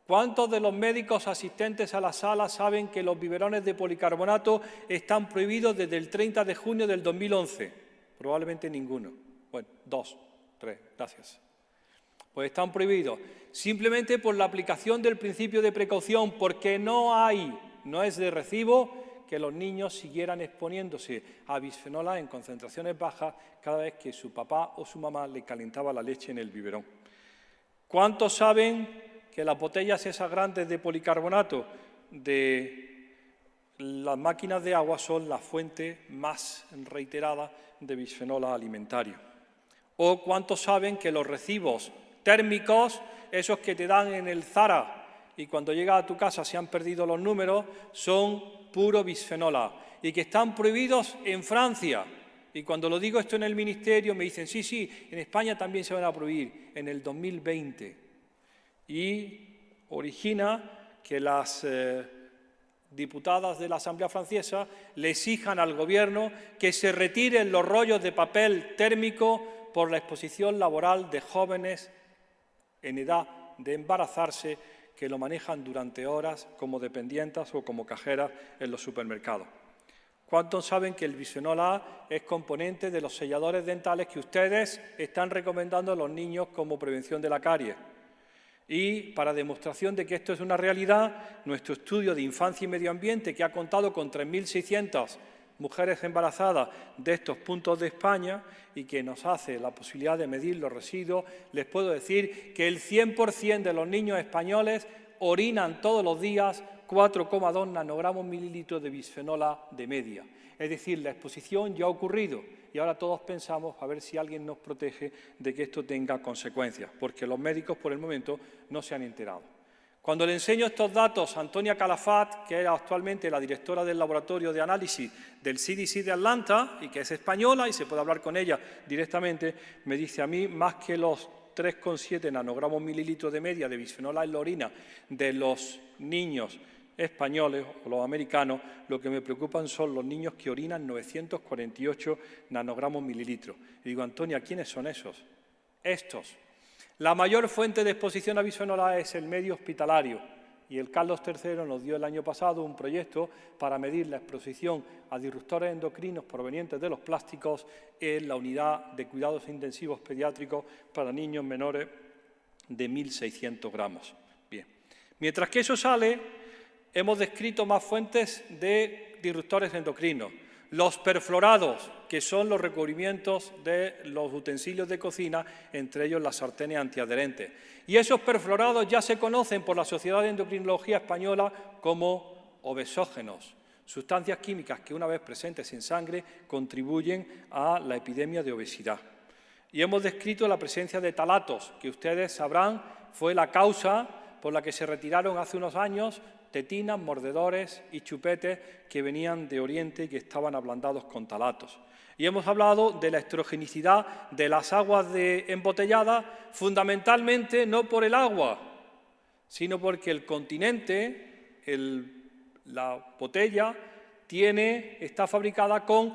¿Cuántos de los médicos asistentes a la sala saben que los biberones de policarbonato están prohibidos desde el 30 de junio del 2011? Probablemente ninguno. Bueno, 2, 3, gracias. Pues están prohibidos simplemente por la aplicación del principio de precaución, porque no es de recibo que los niños siguieran exponiéndose a bisfenol A en concentraciones bajas cada vez que su papá o su mamá le calentaba la leche en el biberón. ¿Cuántos saben que las botellas esas grandes de policarbonato de las máquinas de agua son la fuente más reiterada de bisfenol A alimentario? ¿O cuántos saben que los recibos térmicos, esos que te dan en el Zara y cuando llegas a tu casa se han perdido los números, son puro bisfenol A y que están prohibidos en Francia? Y cuando lo digo esto en el Ministerio me dicen, sí, en España también se van a prohibir en el 2020. Y origina que las diputadas de la Asamblea Francesa le exijan al Gobierno que se retiren los rollos de papel térmico por la exposición laboral de jóvenes en edad de embarazarse que lo manejan durante horas como dependientes o como cajeras en los supermercados. ¿Cuántos saben que el bisfenol A es componente de los selladores dentales que ustedes están recomendando a los niños como prevención de la caries? Y para demostración de que esto es una realidad, nuestro estudio de infancia y medio ambiente, que ha contado con 3.600 mujeres embarazadas de estos puntos de España y que nos hace la posibilidad de medir los residuos, les puedo decir que el 100% de los niños españoles orinan todos los días 4,2 nanogramos mililitros de bisfenol A de media. Es decir, la exposición ya ha ocurrido y ahora todos pensamos a ver si alguien nos protege de que esto tenga consecuencias, porque los médicos por el momento no se han enterado. Cuando le enseño estos datos a Antonia Calafat, que es actualmente la directora del laboratorio de análisis del CDC de Atlanta y que es española y se puede hablar con ella directamente, me dice a mí más que los 3,7 nanogramos mililitros de media de bisfenol A en la orina de los niños españoles o los americanos, lo que me preocupan son los niños que orinan 948 nanogramos mililitros. Y digo, Antonia, ¿quiénes son esos? Estos. La mayor fuente de exposición a bisfenol A es el medio hospitalario y el Carlos III nos dio el año pasado un proyecto para medir la exposición a disruptores endocrinos provenientes de los plásticos en la unidad de cuidados intensivos pediátricos para niños menores de 1.600 gramos. Bien. Mientras que eso sale, hemos descrito más fuentes de disruptores endocrinos. Los perfluorados, que son los recubrimientos de los utensilios de cocina, entre ellos las sartenes antiadherentes. Y esos perfluorados ya se conocen por la Sociedad de Endocrinología Española como obesógenos, sustancias químicas que una vez presentes en sangre contribuyen a la epidemia de obesidad. Y hemos descrito la presencia de talatos, que ustedes sabrán fue la causa por la que se retiraron hace unos años tetinas, mordedores y chupetes que venían de Oriente y que estaban ablandados con talatos. Y hemos hablado de la estrogenicidad de las aguas embotelladas, fundamentalmente no por el agua, sino porque el continente, la botella, está fabricada con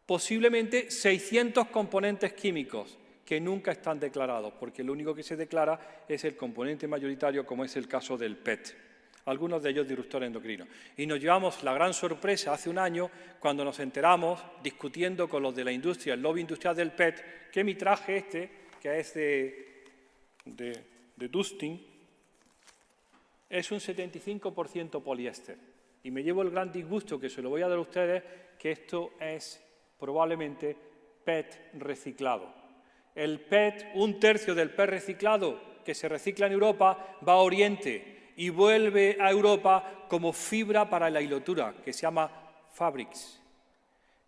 posiblemente 600 componentes químicos que nunca están declarados, porque lo único que se declara es el componente mayoritario, como es el caso del PET. Algunos de ellos disruptores endocrinos. Y nos llevamos la gran sorpresa hace un año cuando nos enteramos, discutiendo con los de la industria, el lobby industrial del PET, que mi traje que es de Dustin, es un 75% poliéster. Y me llevo el gran disgusto, que se lo voy a dar a ustedes, que esto es probablemente PET reciclado. El PET, un tercio del PET reciclado que se recicla en Europa, va a Oriente. y vuelve a Europa como fibra para la hilatura, que se llama fabrics.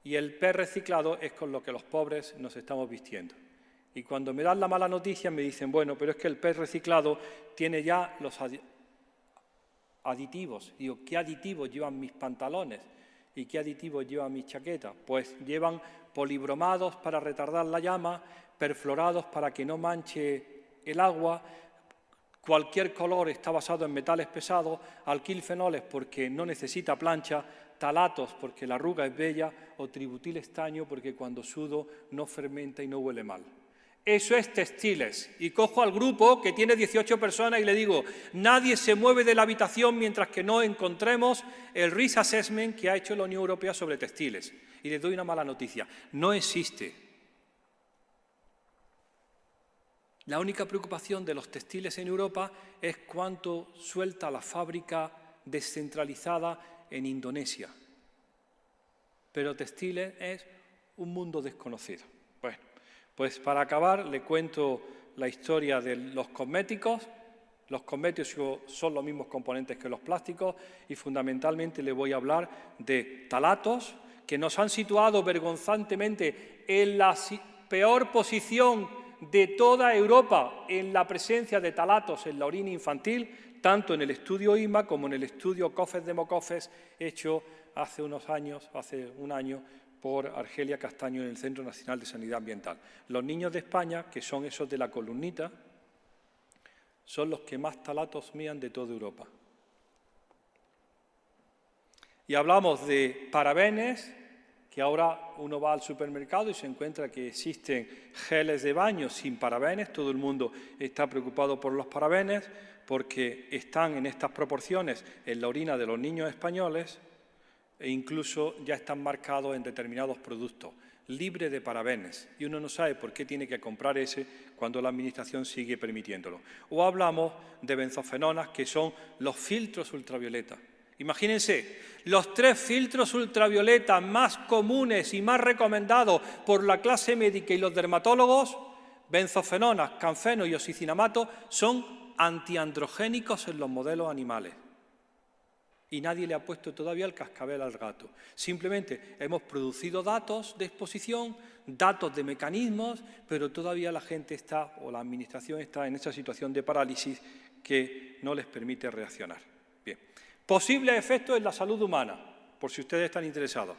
Y el PET reciclado es con lo que los pobres nos estamos vistiendo. Y cuando me dan la mala noticia me dicen, bueno, pero es que el PET reciclado tiene ya los aditivos. Digo, ¿qué aditivos llevan mis pantalones? ¿Y qué aditivos llevan mis chaquetas? Pues llevan polibromados para retardar la llama, perfluorados para que no manche el agua, cualquier color está basado en metales pesados, alquilfenoles porque no necesita plancha, talatos porque la arruga es bella o tributil estaño porque cuando sudo no fermenta y no huele mal. Eso es textiles. Y cojo al grupo que tiene 18 personas y le digo, nadie se mueve de la habitación mientras que no encontremos el Risk Assessment que ha hecho la Unión Europea sobre textiles. Y les doy una mala noticia, no existe. La única preocupación de los textiles en Europa es cuánto suelta la fábrica descentralizada en Indonesia. Pero textiles es un mundo desconocido. Bueno, pues para acabar le cuento la historia de los cosméticos. Los cosméticos son los mismos componentes que los plásticos y fundamentalmente le voy a hablar de talatos que nos han situado vergonzantemente en la peor posición de toda Europa en la presencia de talatos en la orina infantil, tanto en el estudio IMA como en el estudio COFES-Democofes hecho hace unos años, hace un año, por Argelia Castaño en el Centro Nacional de Sanidad Ambiental. Los niños de España, que son esos de la columnita, son los que más talatos mían de toda Europa. Y hablamos de parabenes, que ahora uno va al supermercado y se encuentra que existen geles de baño sin parabenes. Todo el mundo está preocupado por los parabenes porque están en estas proporciones en la orina de los niños españoles e incluso ya están marcados en determinados productos, libre de parabenes. Y uno no sabe por qué tiene que comprar ese cuando la Administración sigue permitiéndolo. O hablamos de benzofenonas, que son los filtros ultravioleta. Imagínense, los 3 filtros ultravioleta más comunes y más recomendados por la clase médica y los dermatólogos, benzofenonas, canfeno y oxicinamato, son antiandrogénicos en los modelos animales. Y nadie le ha puesto todavía el cascabel al gato. Simplemente hemos producido datos de exposición, datos de mecanismos, pero todavía la gente está, o la Administración está en esa situación de parálisis que no les permite reaccionar. Bien. Posibles efectos en la salud humana, por si ustedes están interesados.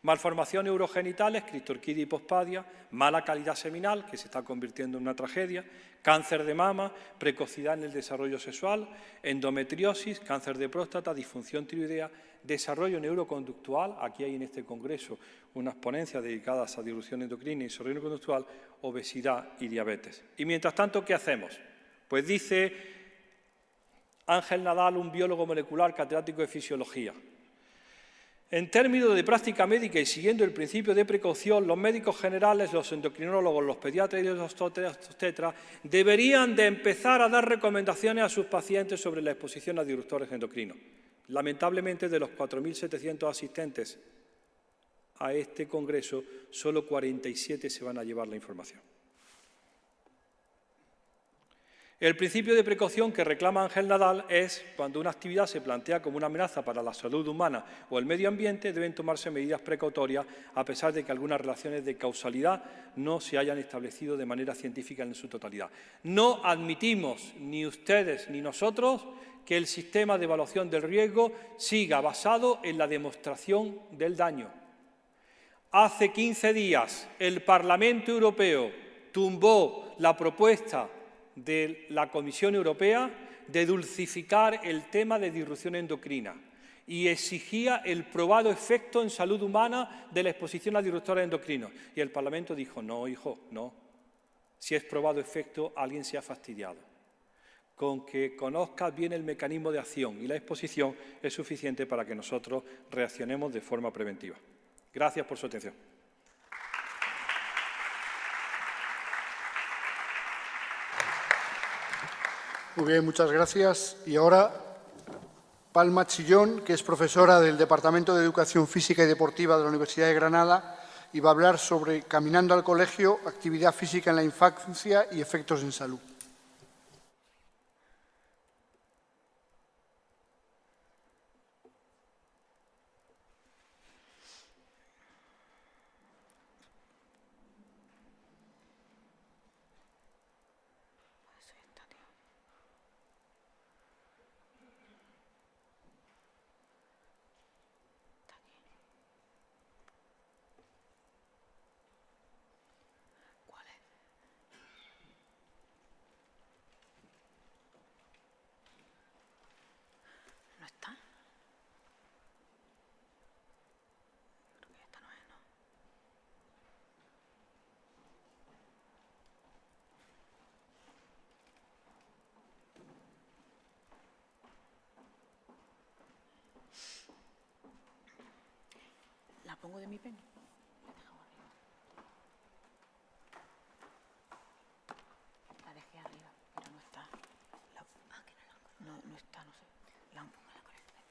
Malformaciones urogenitales, criptorquidia y pospadia, mala calidad seminal, que se está convirtiendo en una tragedia, cáncer de mama, precocidad en el desarrollo sexual, endometriosis, cáncer de próstata, disfunción tiroidea, desarrollo neuroconductual, aquí hay en este congreso unas ponencias dedicadas a disrupción endocrina y desarrollo neuroconductual, obesidad y diabetes. Y mientras tanto, ¿qué hacemos? Pues dice Ángel Nadal, un biólogo molecular catedrático de fisiología: en términos de práctica médica y siguiendo el principio de precaución, los médicos generales, los endocrinólogos, los pediatras y los obstetras deberían de empezar a dar recomendaciones a sus pacientes sobre la exposición a disruptores endocrinos. Lamentablemente, de los 4.700 asistentes a este congreso, solo 47 se van a llevar la información. El principio de precaución que reclama Ángel Nadal es cuando una actividad se plantea como una amenaza para la salud humana o el medio ambiente, deben tomarse medidas precautorias a pesar de que algunas relaciones de causalidad no se hayan establecido de manera científica en su totalidad. No admitimos, ni ustedes ni nosotros, que el sistema de evaluación del riesgo siga basado en la demostración del daño. Hace 15 días el Parlamento Europeo tumbó la propuesta de la Comisión Europea de dulcificar el tema de disrupción endocrina y exigía el probado efecto en salud humana de la exposición a disruptores endocrinos. Y el Parlamento dijo, no, hijo, no. Si es probado efecto, alguien se ha fastidiado. Con que conozcas bien el mecanismo de acción y la exposición es suficiente para que nosotros reaccionemos de forma preventiva. Gracias por su atención. Muy bien, muchas gracias. Y ahora, Palma Chillón, que es profesora del Departamento de Educación Física y Deportiva de la Universidad de Granada, y va a hablar sobre Caminando al Colegio, actividad física en la infancia y efectos en salud. ¿La pongo de mi pelo? La dejé arriba, pero no está. No está, no sé. La pongo con el pelo.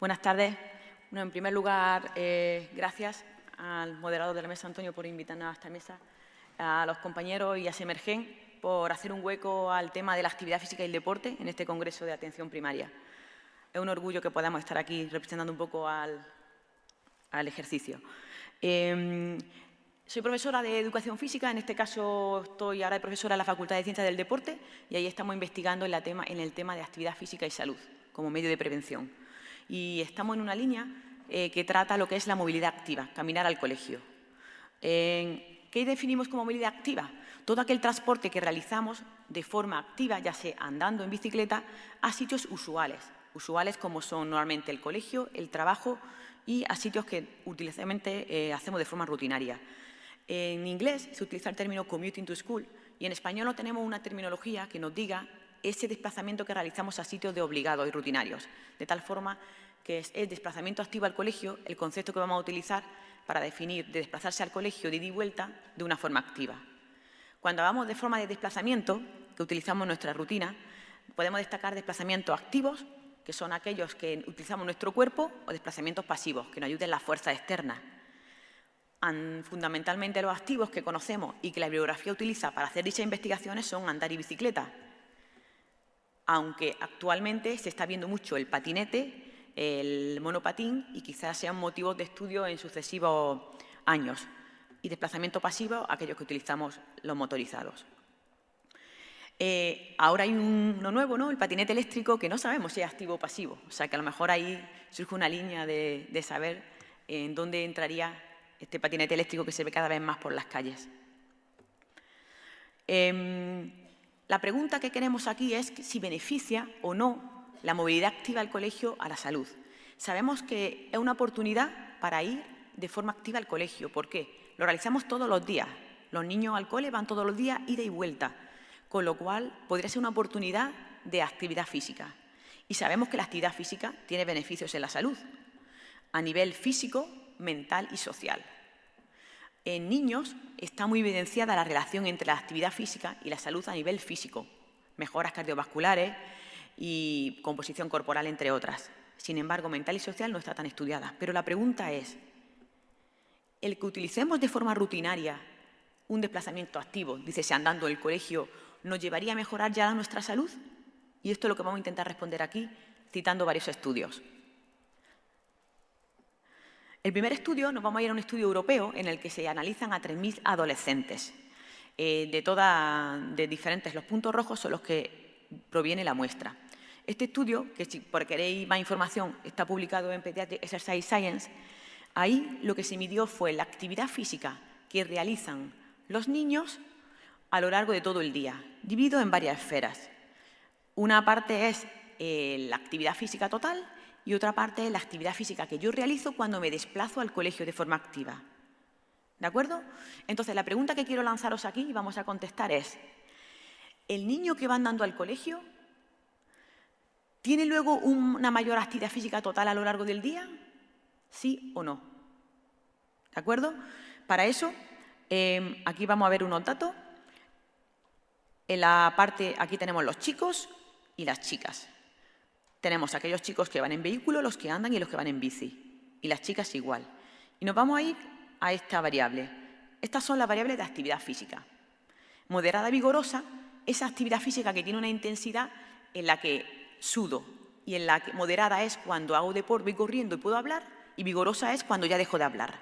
Buenas tardes. Bueno, en primer lugar, gracias al moderador de la mesa, Antonio, por invitarnos a esta mesa, a los compañeros y a Semergen por hacer un hueco al tema de la actividad física y el deporte en este Congreso de Atención Primaria. Es un orgullo que podamos estar aquí representando un poco al ejercicio. Soy profesora de Educación Física, en este caso estoy ahora de profesora en la Facultad de Ciencias del Deporte y ahí estamos investigando en el tema de actividad física y salud como medio de prevención. Y estamos en una línea que trata lo que es la movilidad activa, caminar al colegio. ¿Qué definimos como movilidad activa? Todo aquel transporte que realizamos de forma activa, ya sea andando en bicicleta, a sitios usuales como son normalmente el colegio, el trabajo y a sitios que utilizadamente hacemos de forma rutinaria. En inglés se utiliza el término commuting to school y en español no tenemos una terminología que nos diga ese desplazamiento que realizamos a sitios de obligados y rutinarios, de tal forma que es el desplazamiento activo al colegio el concepto que vamos a utilizar para definir de desplazarse al colegio de ida y vuelta de una forma activa. Cuando hablamos de forma de desplazamiento que utilizamos en nuestra rutina, podemos destacar desplazamientos activos, que son aquellos que utilizamos nuestro cuerpo, o desplazamientos pasivos, que nos ayuden las fuerzas externas. Fundamentalmente los activos que conocemos y que la bibliografía utiliza para hacer dichas investigaciones son andar y bicicleta, aunque actualmente se está viendo mucho el patinete, el monopatín y quizás sean motivos de estudio en sucesivos años. Y desplazamiento pasivo, aquellos que utilizamos los motorizados. Ahora hay uno nuevo, ¿no? El patinete eléctrico, que no sabemos si es activo o pasivo. O sea que a lo mejor ahí surge una línea de saber en dónde entraría este patinete eléctrico que se ve cada vez más por las calles. La pregunta que queremos aquí es si beneficia o no la movilidad activa al colegio a la salud. Sabemos que es una oportunidad para ir de forma activa al colegio. ¿Por qué? Lo realizamos todos los días. Los niños al cole van todos los días, ida y vuelta, con lo cual podría ser una oportunidad de actividad física. Y sabemos que la actividad física tiene beneficios en la salud, a nivel físico, mental y social. En niños está muy evidenciada la relación entre la actividad física y la salud a nivel físico, mejoras cardiovasculares y composición corporal, entre otras. Sin embargo, mental y social no está tan estudiada. Pero la pregunta es, ¿el que utilicemos de forma rutinaria un desplazamiento activo, dícese andando en el colegio, nos llevaría a mejorar ya nuestra salud? Y esto es lo que vamos a intentar responder aquí, citando varios estudios. El primer estudio, nos vamos a ir a un estudio europeo en el que se analizan a 3.000 adolescentes de diferentes. Los puntos rojos son los que proviene la muestra. Este estudio, que si por queréis más información, está publicado en Pediatric Exercise Science, ahí lo que se midió fue la actividad física que realizan los niños a lo largo de todo el día, dividido en varias esferas. Una parte es la actividad física total y otra parte es la actividad física que yo realizo cuando me desplazo al colegio de forma activa. ¿De acuerdo? Entonces, la pregunta que quiero lanzaros aquí y vamos a contestar es, ¿el niño que va andando al colegio tiene luego una mayor actividad física total a lo largo del día? ¿Sí o no? ¿De acuerdo? Para eso, aquí vamos a ver unos datos. En la parte, aquí tenemos los chicos y las chicas. Tenemos aquellos chicos que van en vehículo, los que andan y los que van en bici. Y las chicas igual. Y nos vamos a ir a esta variable. Estas son las variables de actividad física. Moderada, vigorosa, esa actividad física que tiene una intensidad en la que sudo. Y en la que moderada es cuando hago deporte, voy corriendo y puedo hablar. Y vigorosa es cuando ya dejo de hablar.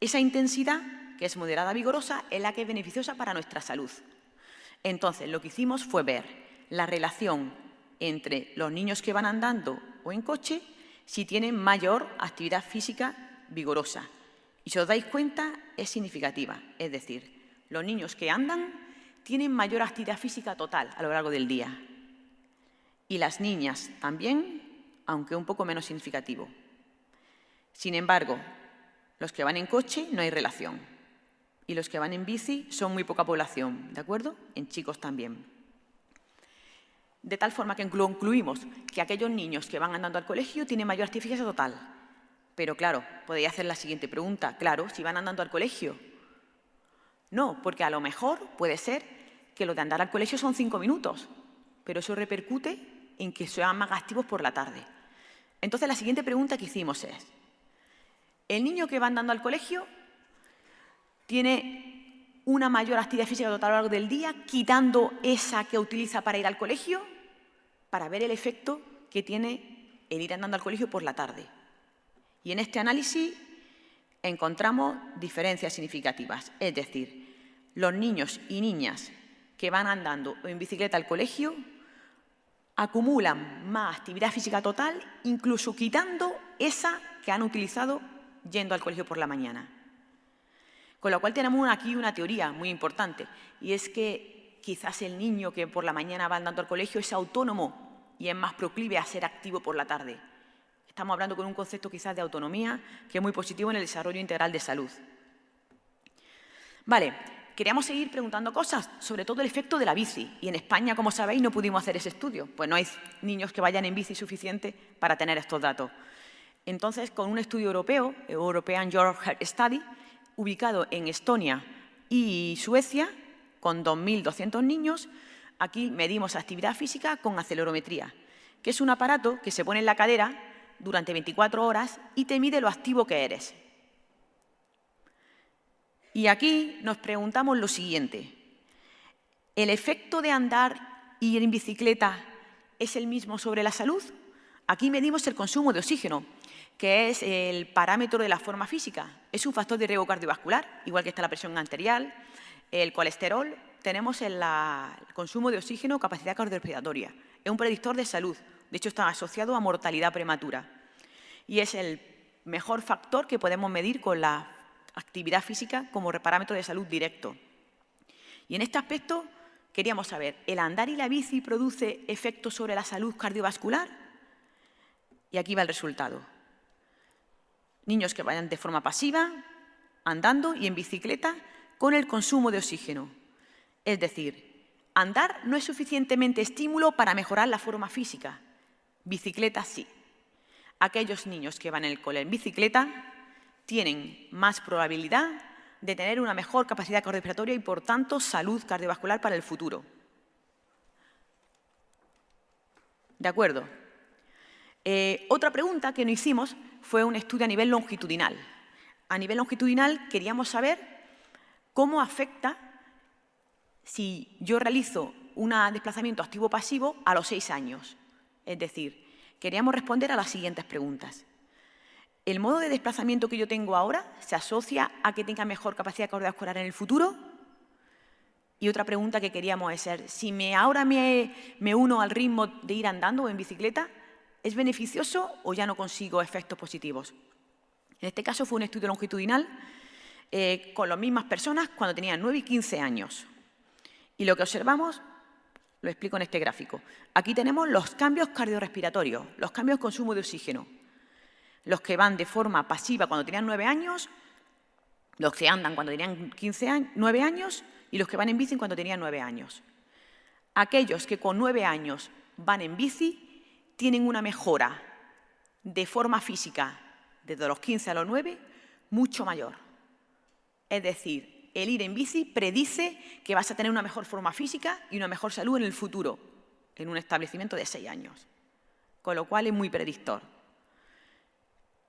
Esa intensidad, que es moderada vigorosa, es la que es beneficiosa para nuestra salud. Entonces, lo que hicimos fue ver la relación entre los niños que van andando o en coche si tienen mayor actividad física vigorosa. Y si os dais cuenta, es significativa. Es decir, los niños que andan tienen mayor actividad física total a lo largo del día. Y las niñas también, aunque un poco menos significativo. Sin embargo, los que van en coche no hay relación. Y los que van en bici son muy poca población, ¿de acuerdo? En chicos también. De tal forma que concluimos que aquellos niños que van andando al colegio tienen mayor actividad física total. Pero claro, podéis hacer la siguiente pregunta. Claro, si van andando al colegio. No, porque a lo mejor puede ser que lo de andar al colegio son 5 minutos, pero eso repercute en que sean más activos por la tarde. Entonces, la siguiente pregunta que hicimos es, ¿el niño que va andando al colegio tiene una mayor actividad física total a lo largo del día, quitando esa que utiliza para ir al colegio? Para ver el efecto que tiene el ir andando al colegio por la tarde. Y en este análisis encontramos diferencias significativas. Es decir, los niños y niñas que van andando en bicicleta al colegio acumulan más actividad física total, incluso quitando esa que han utilizado yendo al colegio por la mañana. Con lo cual tenemos aquí una teoría muy importante, y es que quizás el niño que por la mañana va andando al colegio es autónomo y es más proclive a ser activo por la tarde. Estamos hablando con un concepto quizás de autonomía que es muy positivo en el desarrollo integral de salud. Vale, queríamos seguir preguntando cosas, sobre todo el efecto de la bici. Y en España, como sabéis, no pudimos hacer ese estudio, pues no hay niños que vayan en bici suficiente para tener estos datos. Entonces, con un estudio europeo, European Journal Health Study, ubicado en Estonia y Suecia, con 2.200 niños, aquí medimos actividad física con acelerometría, que es un aparato que se pone en la cadera durante 24 horas y te mide lo activo que eres. Y aquí nos preguntamos lo siguiente. ¿El efecto de andar y ir en bicicleta es el mismo sobre la salud? Aquí medimos el consumo de oxígeno, que es el parámetro de la forma física. Es un factor de riesgo cardiovascular, igual que está la presión arterial, el colesterol. Tenemos el consumo de oxígeno, capacidad cardiorrespiratoria. Es un predictor de salud. De hecho, está asociado a mortalidad prematura. Y es el mejor factor que podemos medir con la actividad física como parámetro de salud directo. Y en este aspecto queríamos saber, ¿el andar y la bici produce efectos sobre la salud cardiovascular? Y aquí va el resultado. Niños que vayan de forma pasiva, andando y en bicicleta, con el consumo de oxígeno. Es decir, andar no es suficientemente estímulo para mejorar la forma física. Bicicleta sí. Aquellos niños que van en el cole en bicicleta tienen más probabilidad de tener una mejor capacidad cardiorrespiratoria y, por tanto, salud cardiovascular para el futuro. ¿De acuerdo? Otra pregunta que nos hicimos fue un estudio a nivel longitudinal. A nivel longitudinal queríamos saber cómo afecta si yo realizo un desplazamiento activo-pasivo a los 6 años. Es decir, queríamos responder a las siguientes preguntas. ¿El modo de desplazamiento que yo tengo ahora se asocia a que tenga mejor capacidad cardiovascular en el futuro? Y otra pregunta que queríamos es ser, si ahora me uno al ritmo de ir andando o en bicicleta, ¿es beneficioso o ya no consigo efectos positivos? En este caso fue un estudio longitudinal con las mismas personas cuando tenían 9 y 15 años. Y lo que observamos, lo explico en este gráfico. Aquí tenemos los cambios cardiorrespiratorios, los cambios de consumo de oxígeno. Los que van de forma pasiva cuando tenían 9 años, los que andan cuando tenían 9 años y los que van en bici cuando tenían 9 años. Aquellos que con 9 años van en bici tienen una mejora de forma física desde los 15 a los 9 mucho mayor. Es decir, el ir en bici predice que vas a tener una mejor forma física y una mejor salud en el futuro, en un establecimiento de 6 años. Con lo cual es muy predictor.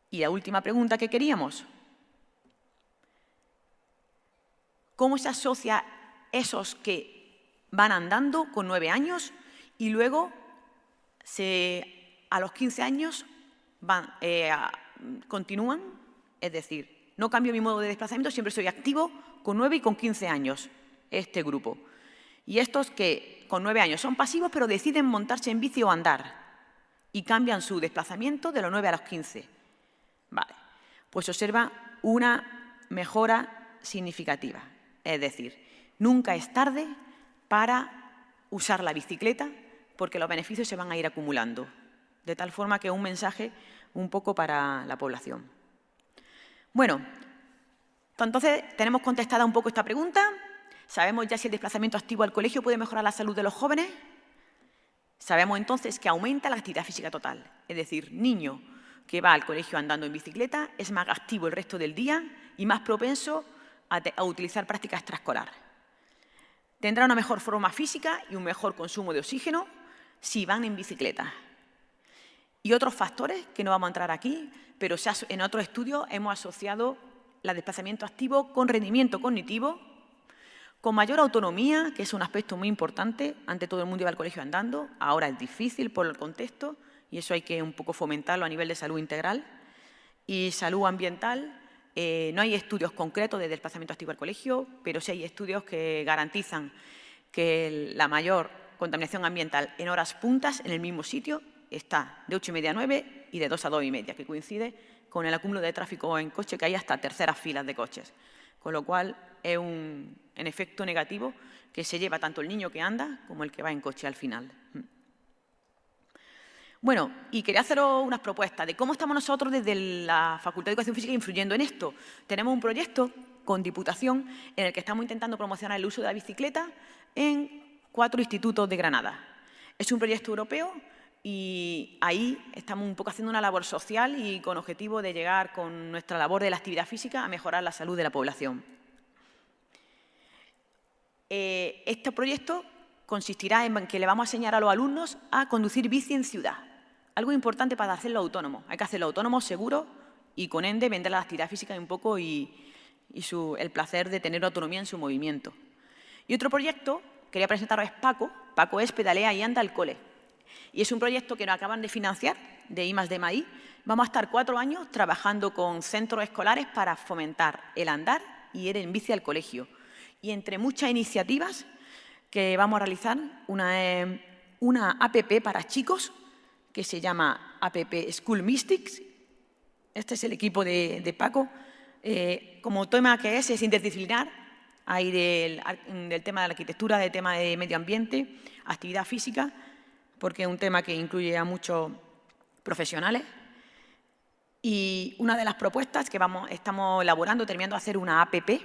Y la última pregunta que queríamos. ¿Cómo se asocia esos que van andando con 9 años y luego a los 15 años continúan? Es decir, no cambio mi modo de desplazamiento, siempre soy activo con 9 y con 15 años, este grupo. Y estos que con 9 años son pasivos, pero deciden montarse en bici o andar y cambian su desplazamiento de los 9 a los 15. Vale, pues observa una mejora significativa. Es decir, nunca es tarde para usar la bicicleta porque los beneficios se van a ir acumulando. De tal forma que un mensaje un poco para la población. Bueno, entonces tenemos contestada un poco esta pregunta. ¿Sabemos ya si el desplazamiento activo al colegio puede mejorar la salud de los jóvenes? Sabemos entonces que aumenta la actividad física total. Es decir, niño que va al colegio andando en bicicleta es más activo el resto del día y más propenso a utilizar práctica extraescolar. Tendrá una mejor forma física y un mejor consumo de oxígeno si van en bicicleta. Y otros factores que no vamos a entrar aquí, pero en otros estudios hemos asociado el desplazamiento activo con rendimiento cognitivo, con mayor autonomía, que es un aspecto muy importante. Antes todo el mundo iba al colegio andando, ahora es difícil por el contexto y eso hay que un poco fomentarlo a nivel de salud integral. Y salud ambiental, no hay estudios concretos de desplazamiento activo al colegio, pero sí hay estudios que garantizan que la mayor contaminación ambiental en horas puntas en el mismo sitio está de 8:30 a 9 y de 2 a 2:30, que coincide con el acúmulo de tráfico en coche, que hay hasta terceras filas de coches. Con lo cual, es un efecto negativo que se lleva tanto el niño que anda como el que va en coche al final. Bueno, y quería haceros unas propuestas de cómo estamos nosotros desde la Facultad de Educación Física influyendo en esto. Tenemos un proyecto con Diputación en el que estamos intentando promocionar el uso de la bicicleta en 4 institutos de Granada. Es un proyecto europeo y ahí estamos un poco haciendo una labor social y con objetivo de llegar con nuestra labor de la actividad física a mejorar la salud de la población. Este proyecto consistirá en que le vamos a enseñar a los alumnos a conducir bici en ciudad. Algo importante para hacerlo autónomo. Hay que hacerlo autónomo, seguro y con ende vender la actividad física un poco y el placer de tener autonomía en su movimiento. Y otro proyecto, quería presentaros, es Paco. Paco es Pedalea y Anda al Cole. Y es un proyecto que nos acaban de financiar, de I+D+I. Vamos a estar 4 años trabajando con centros escolares para fomentar el andar y ir en bici al colegio. Y entre muchas iniciativas que vamos a realizar, una APP para chicos que se llama APP School Mystics. Este es el equipo de Paco. Como tema que es interdisciplinar, hay del tema de la arquitectura, del tema de medio ambiente, actividad física, porque es un tema que incluye a muchos profesionales. Y una de las propuestas que estamos elaborando, terminando de hacer una APP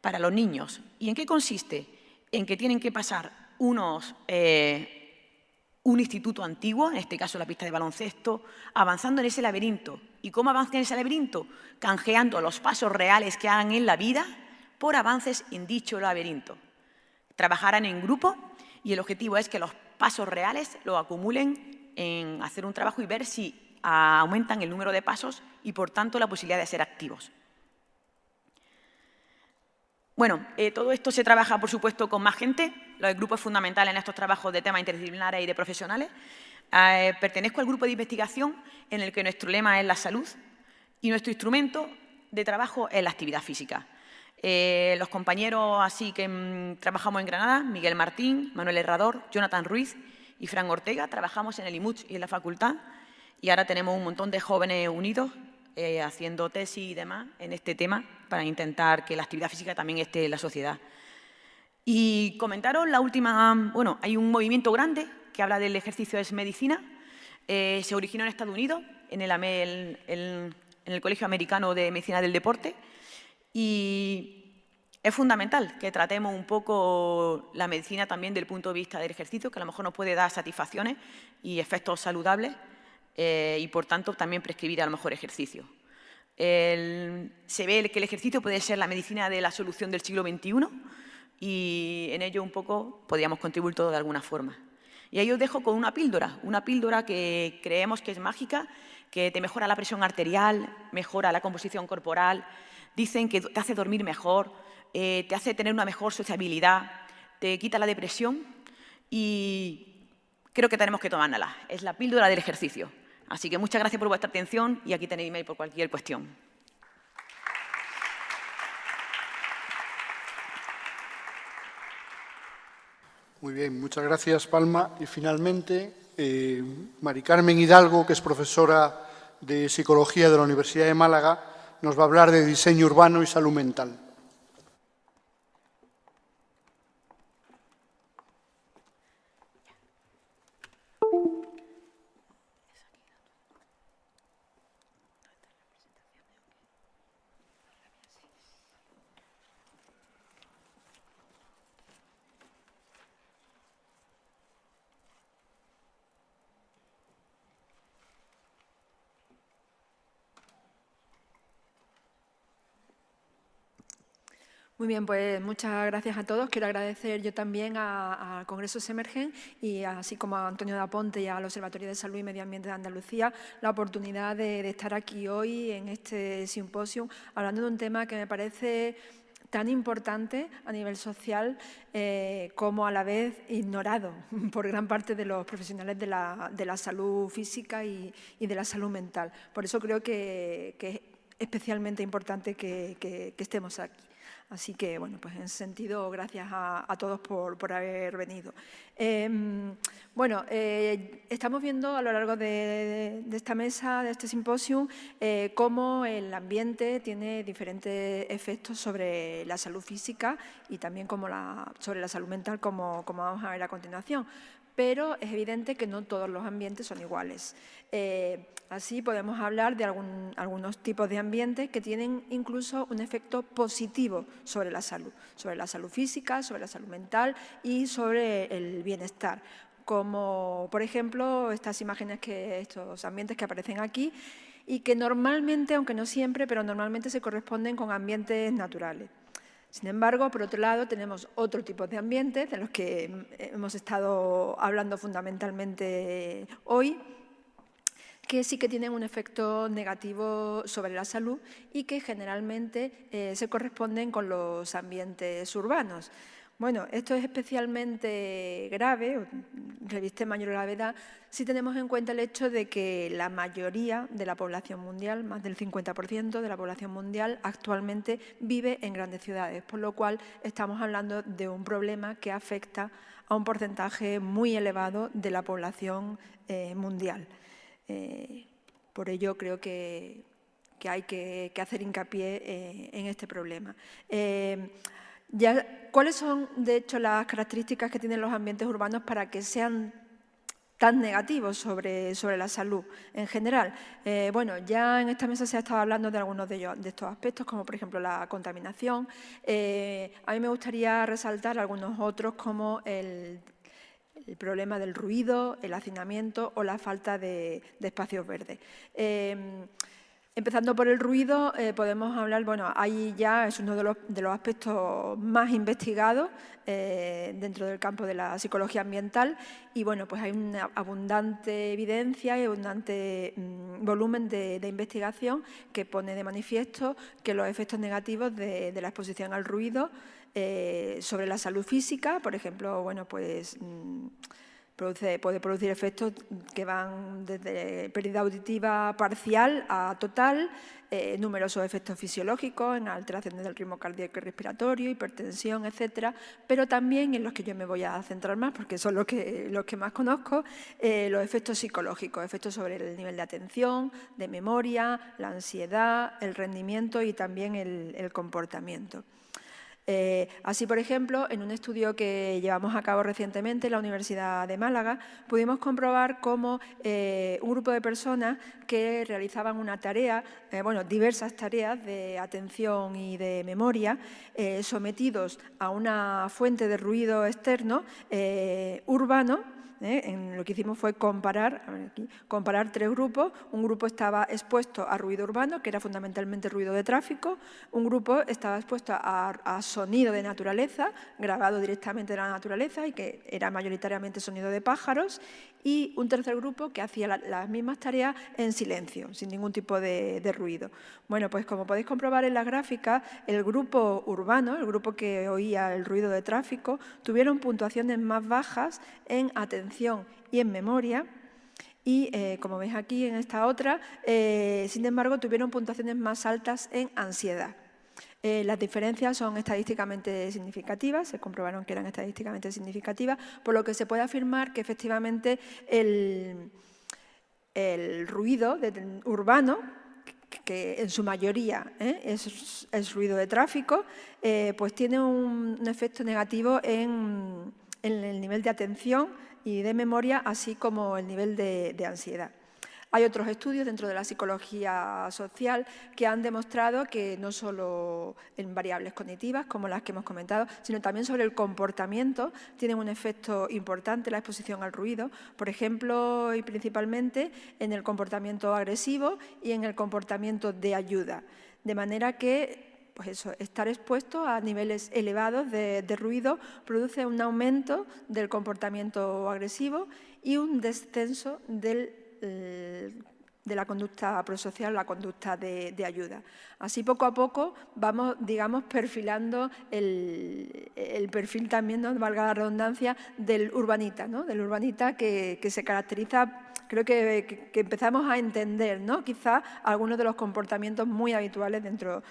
para los niños. ¿Y en qué consiste? En que tienen que pasar un instituto antiguo, en este caso la pista de baloncesto, avanzando en ese laberinto. ¿Y cómo avanzan en ese laberinto? Canjeando los pasos reales que hagan en la vida por avances en dicho laberinto. Trabajarán en grupo y el objetivo es que los pasos reales lo acumulen en hacer un trabajo y ver si aumentan el número de pasos y, por tanto, la posibilidad de ser activos. Bueno, todo esto se trabaja, por supuesto, con más gente. Los grupos fundamentales en estos trabajos de temas interdisciplinares y de profesionales. Pertenezco al grupo de investigación en el que nuestro lema es la salud y nuestro instrumento de trabajo es la actividad física. Los compañeros así que trabajamos en Granada, Miguel Martín, Manuel Herrador, Jonathan Ruiz y Fran Ortega, trabajamos en el IMUCH y en la facultad y ahora tenemos un montón de jóvenes unidos haciendo tesis y demás en este tema para intentar que la actividad física también esté en la sociedad. Y comentaros la última, bueno, hay un movimiento grande que habla del ejercicio es medicina, se originó en Estados Unidos, en el Colegio Americano de Medicina del Deporte y es fundamental que tratemos un poco la medicina también del punto de vista del ejercicio, que a lo mejor nos puede dar satisfacciones y efectos saludables y, por tanto, también prescribir a lo mejor ejercicio. Se ve que el ejercicio puede ser la medicina de la solución del siglo XXI y en ello un poco podríamos contribuir todos de alguna forma. Y ahí os dejo con una píldora que creemos que es mágica, que te mejora la presión arterial, mejora la composición corporal, dicen que te hace dormir mejor, te hace tener una mejor sociabilidad, te quita la depresión y creo que tenemos que tomárnosla. Es la píldora del ejercicio. Así que muchas gracias por vuestra atención y aquí tenéis email por cualquier cuestión. Muy bien, muchas gracias, Palma. Y finalmente, Mari Carmen Hidalgo, que es profesora de Psicología de la Universidad de Málaga, nos va a hablar de diseño urbano y salud mental. Muy bien, pues muchas gracias a todos. Quiero agradecer yo también al Congreso Semergen y así como a Antonio Daponte y al Observatorio de Salud y Medio Ambiente de Andalucía la oportunidad de estar aquí hoy en este simposio hablando de un tema que me parece tan importante a nivel social como a la vez ignorado por gran parte de los profesionales de la salud física y de la salud mental. Por eso creo que es especialmente importante que estemos aquí. Así que, bueno, pues en ese sentido, gracias a todos por haber venido. Estamos viendo a lo largo de esta mesa, de este simposio, cómo el ambiente tiene diferentes efectos sobre la salud física y también sobre la salud mental, como vamos a ver a continuación. Pero es evidente que no todos los ambientes son iguales. Así podemos hablar de algunos tipos de ambientes que tienen incluso un efecto positivo sobre la salud física, sobre la salud mental y sobre el bienestar. Como, por ejemplo, estos ambientes que aparecen aquí y que normalmente, aunque no siempre, pero normalmente se corresponden con ambientes naturales. Sin embargo, por otro lado, tenemos otro tipo de ambientes de los que hemos estado hablando fundamentalmente hoy, que sí que tienen un efecto negativo sobre la salud y que generalmente se corresponden con los ambientes urbanos. Bueno, esto es especialmente grave, reviste mayor gravedad, si tenemos en cuenta el hecho de que la mayoría de la población mundial, más del 50% de la población mundial, actualmente vive en grandes ciudades, por lo cual estamos hablando de un problema que afecta a un porcentaje muy elevado de la población mundial. Por ello creo que hay que hacer hincapié en este problema. ¿Cuáles son, de hecho, las características que tienen los ambientes urbanos para que sean tan negativos sobre la salud en general? Ya en esta mesa se ha estado hablando de algunos de estos aspectos, como por ejemplo la contaminación. A mí me gustaría resaltar algunos otros, como el problema del ruido, el hacinamiento o la falta de espacios verdes. Empezando por el ruido, podemos hablar, ahí ya es uno de los aspectos más investigados dentro del campo de la psicología ambiental y, pues hay una abundante evidencia y abundante volumen de investigación que pone de manifiesto que los efectos negativos de la exposición al ruido sobre la salud física, por ejemplo, puede producir efectos que van desde pérdida auditiva parcial a total, numerosos efectos fisiológicos en alteraciones del ritmo cardíaco y respiratorio, hipertensión, etcétera, pero también en los que yo me voy a centrar más, porque son los que más conozco, los efectos psicológicos, efectos sobre el nivel de atención, de memoria, la ansiedad, el rendimiento y también el comportamiento. Así, por ejemplo, en un estudio que llevamos a cabo recientemente en la Universidad de Málaga, pudimos comprobar cómo un grupo de personas que realizaban una tarea, diversas tareas de atención y de memoria, sometidos a una fuente de ruido externo urbano. Lo que hicimos fue comparar tres grupos. Un grupo estaba expuesto a ruido urbano, que era fundamentalmente ruido de tráfico. Un grupo estaba expuesto a sonido de naturaleza, grabado directamente de la naturaleza y que era mayoritariamente sonido de pájaros. Y un tercer grupo que hacía las mismas tareas en silencio, sin ningún tipo de ruido. Pues como podéis comprobar en las gráficas, el grupo urbano, el grupo que oía el ruido de tráfico, tuvieron puntuaciones más bajas en atención y en memoria. Y, como veis aquí en esta otra, sin embargo, tuvieron puntuaciones más altas en ansiedad. Las diferencias son estadísticamente significativas, se comprobaron que eran estadísticamente significativas, por lo que se puede afirmar que efectivamente el ruido urbano, que en su mayoría es ruido de tráfico, pues tiene un efecto negativo en el nivel de atención y de memoria, así como el nivel de ansiedad. Hay otros estudios dentro de la psicología social que han demostrado que no solo en variables cognitivas, como las que hemos comentado, sino también sobre el comportamiento tienen un efecto importante la exposición al ruido, por ejemplo, y principalmente en el comportamiento agresivo y en el comportamiento de ayuda. De manera que pues eso, estar expuesto a niveles elevados de ruido produce un aumento del comportamiento agresivo y un descenso de la conducta prosocial, la conducta de ayuda. Así, poco a poco, vamos, digamos, perfilando el perfil también, ¿no?, valga la redundancia, del urbanita, ¿no?, del urbanita que se caracteriza. Creo que empezamos a entender, ¿no?, quizá algunos de los comportamientos muy habituales dentro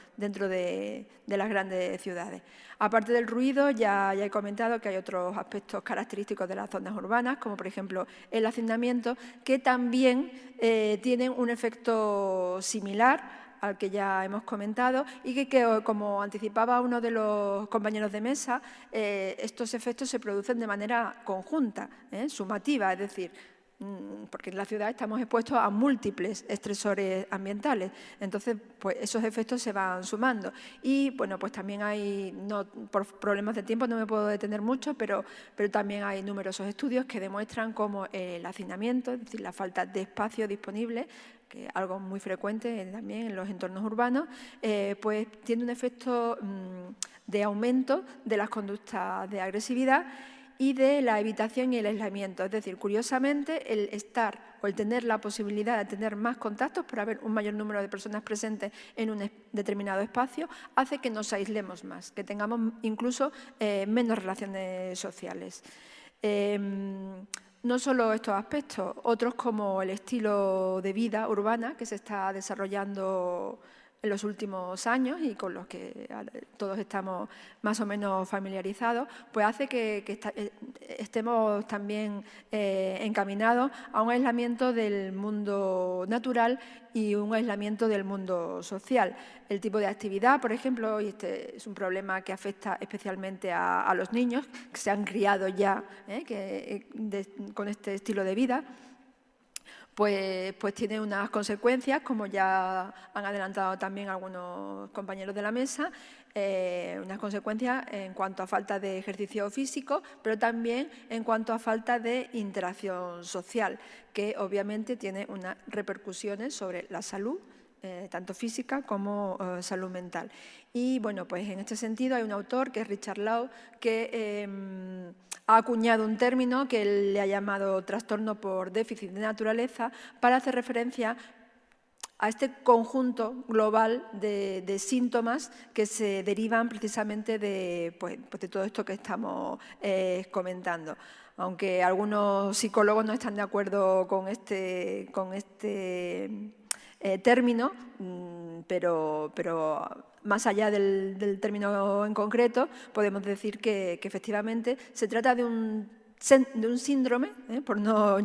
de las grandes ciudades. Aparte del ruido, ya he comentado que hay otros aspectos característicos de las zonas urbanas, como por ejemplo el hacinamiento, que también tienen un efecto similar al que ya hemos comentado y que, como anticipaba uno de los compañeros de mesa, estos efectos se producen de manera conjunta, sumativa, es decir, porque en la ciudad estamos expuestos a múltiples estresores ambientales, entonces pues esos efectos se van sumando. Y bueno, pues también hay, no, por problemas de tiempo no me puedo detener mucho, pero también hay numerosos estudios que demuestran cómo el hacinamiento, es decir, la falta de espacio disponible, que es algo muy frecuente también en los entornos urbanos, pues tiene un efecto de aumento de las conductas de agresividad y de la evitación y el aislamiento. Es decir, curiosamente, el estar o el tener la posibilidad de tener más contactos por haber un mayor número de personas presentes en un determinado espacio hace que nos aislemos más, que tengamos incluso menos relaciones sociales. No solo estos aspectos, otros como el estilo de vida urbana que se está desarrollando en los últimos años y con los que todos estamos más o menos familiarizados, pues hace que estemos también encaminados a un aislamiento del mundo natural y un aislamiento del mundo social. El tipo de actividad, por ejemplo, y este es un problema que afecta especialmente a los niños que se han criado ya con este estilo de vida, pues tiene unas consecuencias, como ya han adelantado también algunos compañeros de la mesa, unas consecuencias en cuanto a falta de ejercicio físico, pero también en cuanto a falta de interacción social, que obviamente tiene unas repercusiones sobre la salud, tanto física como salud mental. Y bueno, pues en este sentido hay un autor que es Richard Lau, que ha acuñado un término que él le ha llamado trastorno por déficit de naturaleza para hacer referencia a este conjunto global de síntomas que se derivan precisamente de todo esto que estamos comentando. Aunque algunos psicólogos no están de acuerdo con este término, pero más allá del término en concreto, podemos decir que efectivamente se trata de un síndrome, por no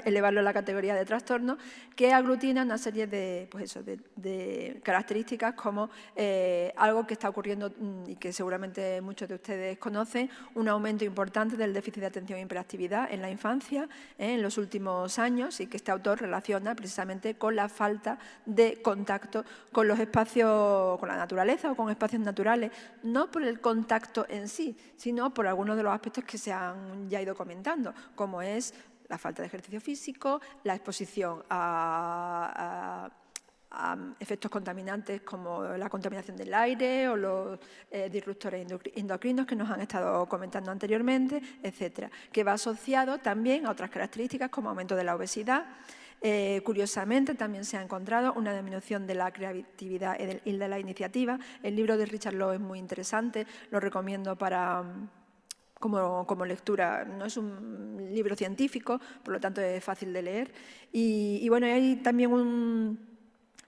elevarlo a la categoría de trastorno, que aglutina una serie de características como algo que está ocurriendo y que seguramente muchos de ustedes conocen, un aumento importante del déficit de atención e hiperactividad en la infancia en los últimos años y que este autor relaciona precisamente con la falta de contacto con los espacios, con la naturaleza o con espacios naturales, no por el contacto en sí, sino por algunos de los aspectos que se han ya ido comentando, como es la falta de ejercicio físico, la exposición a efectos contaminantes como la contaminación del aire o los disruptores endocrinos que nos han estado comentando anteriormente, etcétera, que va asociado también a otras características como aumento de la obesidad. Curiosamente, también se ha encontrado una disminución de la creatividad y de la iniciativa. El libro de Richard Lau es muy interesante, lo recomiendo como lectura. No es un libro científico, por lo tanto es fácil de leer. Y bueno, hay también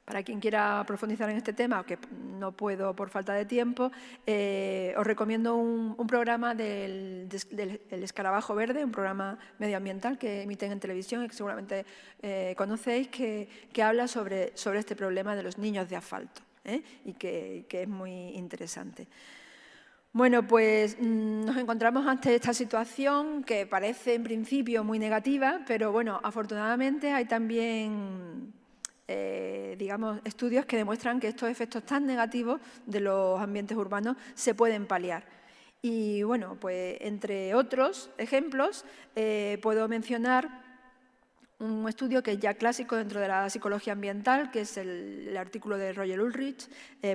Para quien quiera profundizar en este tema, que no puedo por falta de tiempo, os recomiendo un programa del Escarabajo Verde, un programa medioambiental que emiten en televisión y que seguramente conocéis, que habla sobre este problema de los niños de asfalto, y que es muy interesante. Bueno, pues nos encontramos ante esta situación que parece en principio muy negativa, pero bueno, afortunadamente hay también digamos, estudios que demuestran que estos efectos tan negativos de los ambientes urbanos se pueden paliar. Y bueno, pues entre otros ejemplos puedo mencionar un estudio que es ya clásico dentro de la psicología ambiental, que es el artículo de Roger Ulrich,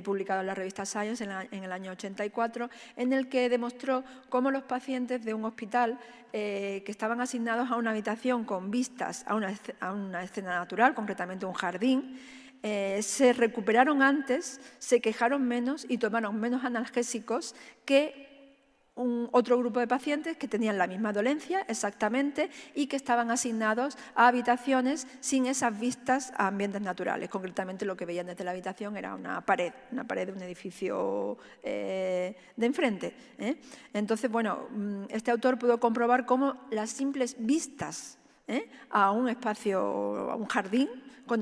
publicado en la revista Science en el año 84, en el que demostró cómo los pacientes de un hospital que estaban asignados a una habitación con vistas a una escena natural, concretamente un jardín, se recuperaron antes, se quejaron menos y tomaron menos analgésicos que otro grupo de pacientes que tenían la misma dolencia exactamente y que estaban asignados a habitaciones sin esas vistas a ambientes naturales. Concretamente lo que veían desde la habitación era una pared de un edificio de enfrente. Entonces, bueno, este autor pudo comprobar cómo las simples vistas a un espacio, a un jardín con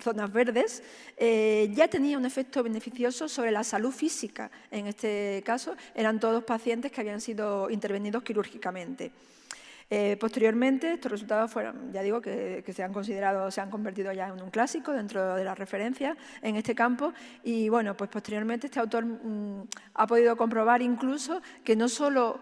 zonas verdes, ya tenía un efecto beneficioso sobre la salud física. En este caso, eran todos pacientes que habían sido intervenidos quirúrgicamente. Posteriormente, estos resultados fueron, ya digo, que se han convertido ya en un clásico dentro de las referencias en este campo. Y bueno, pues posteriormente este autor ha podido comprobar incluso que no solo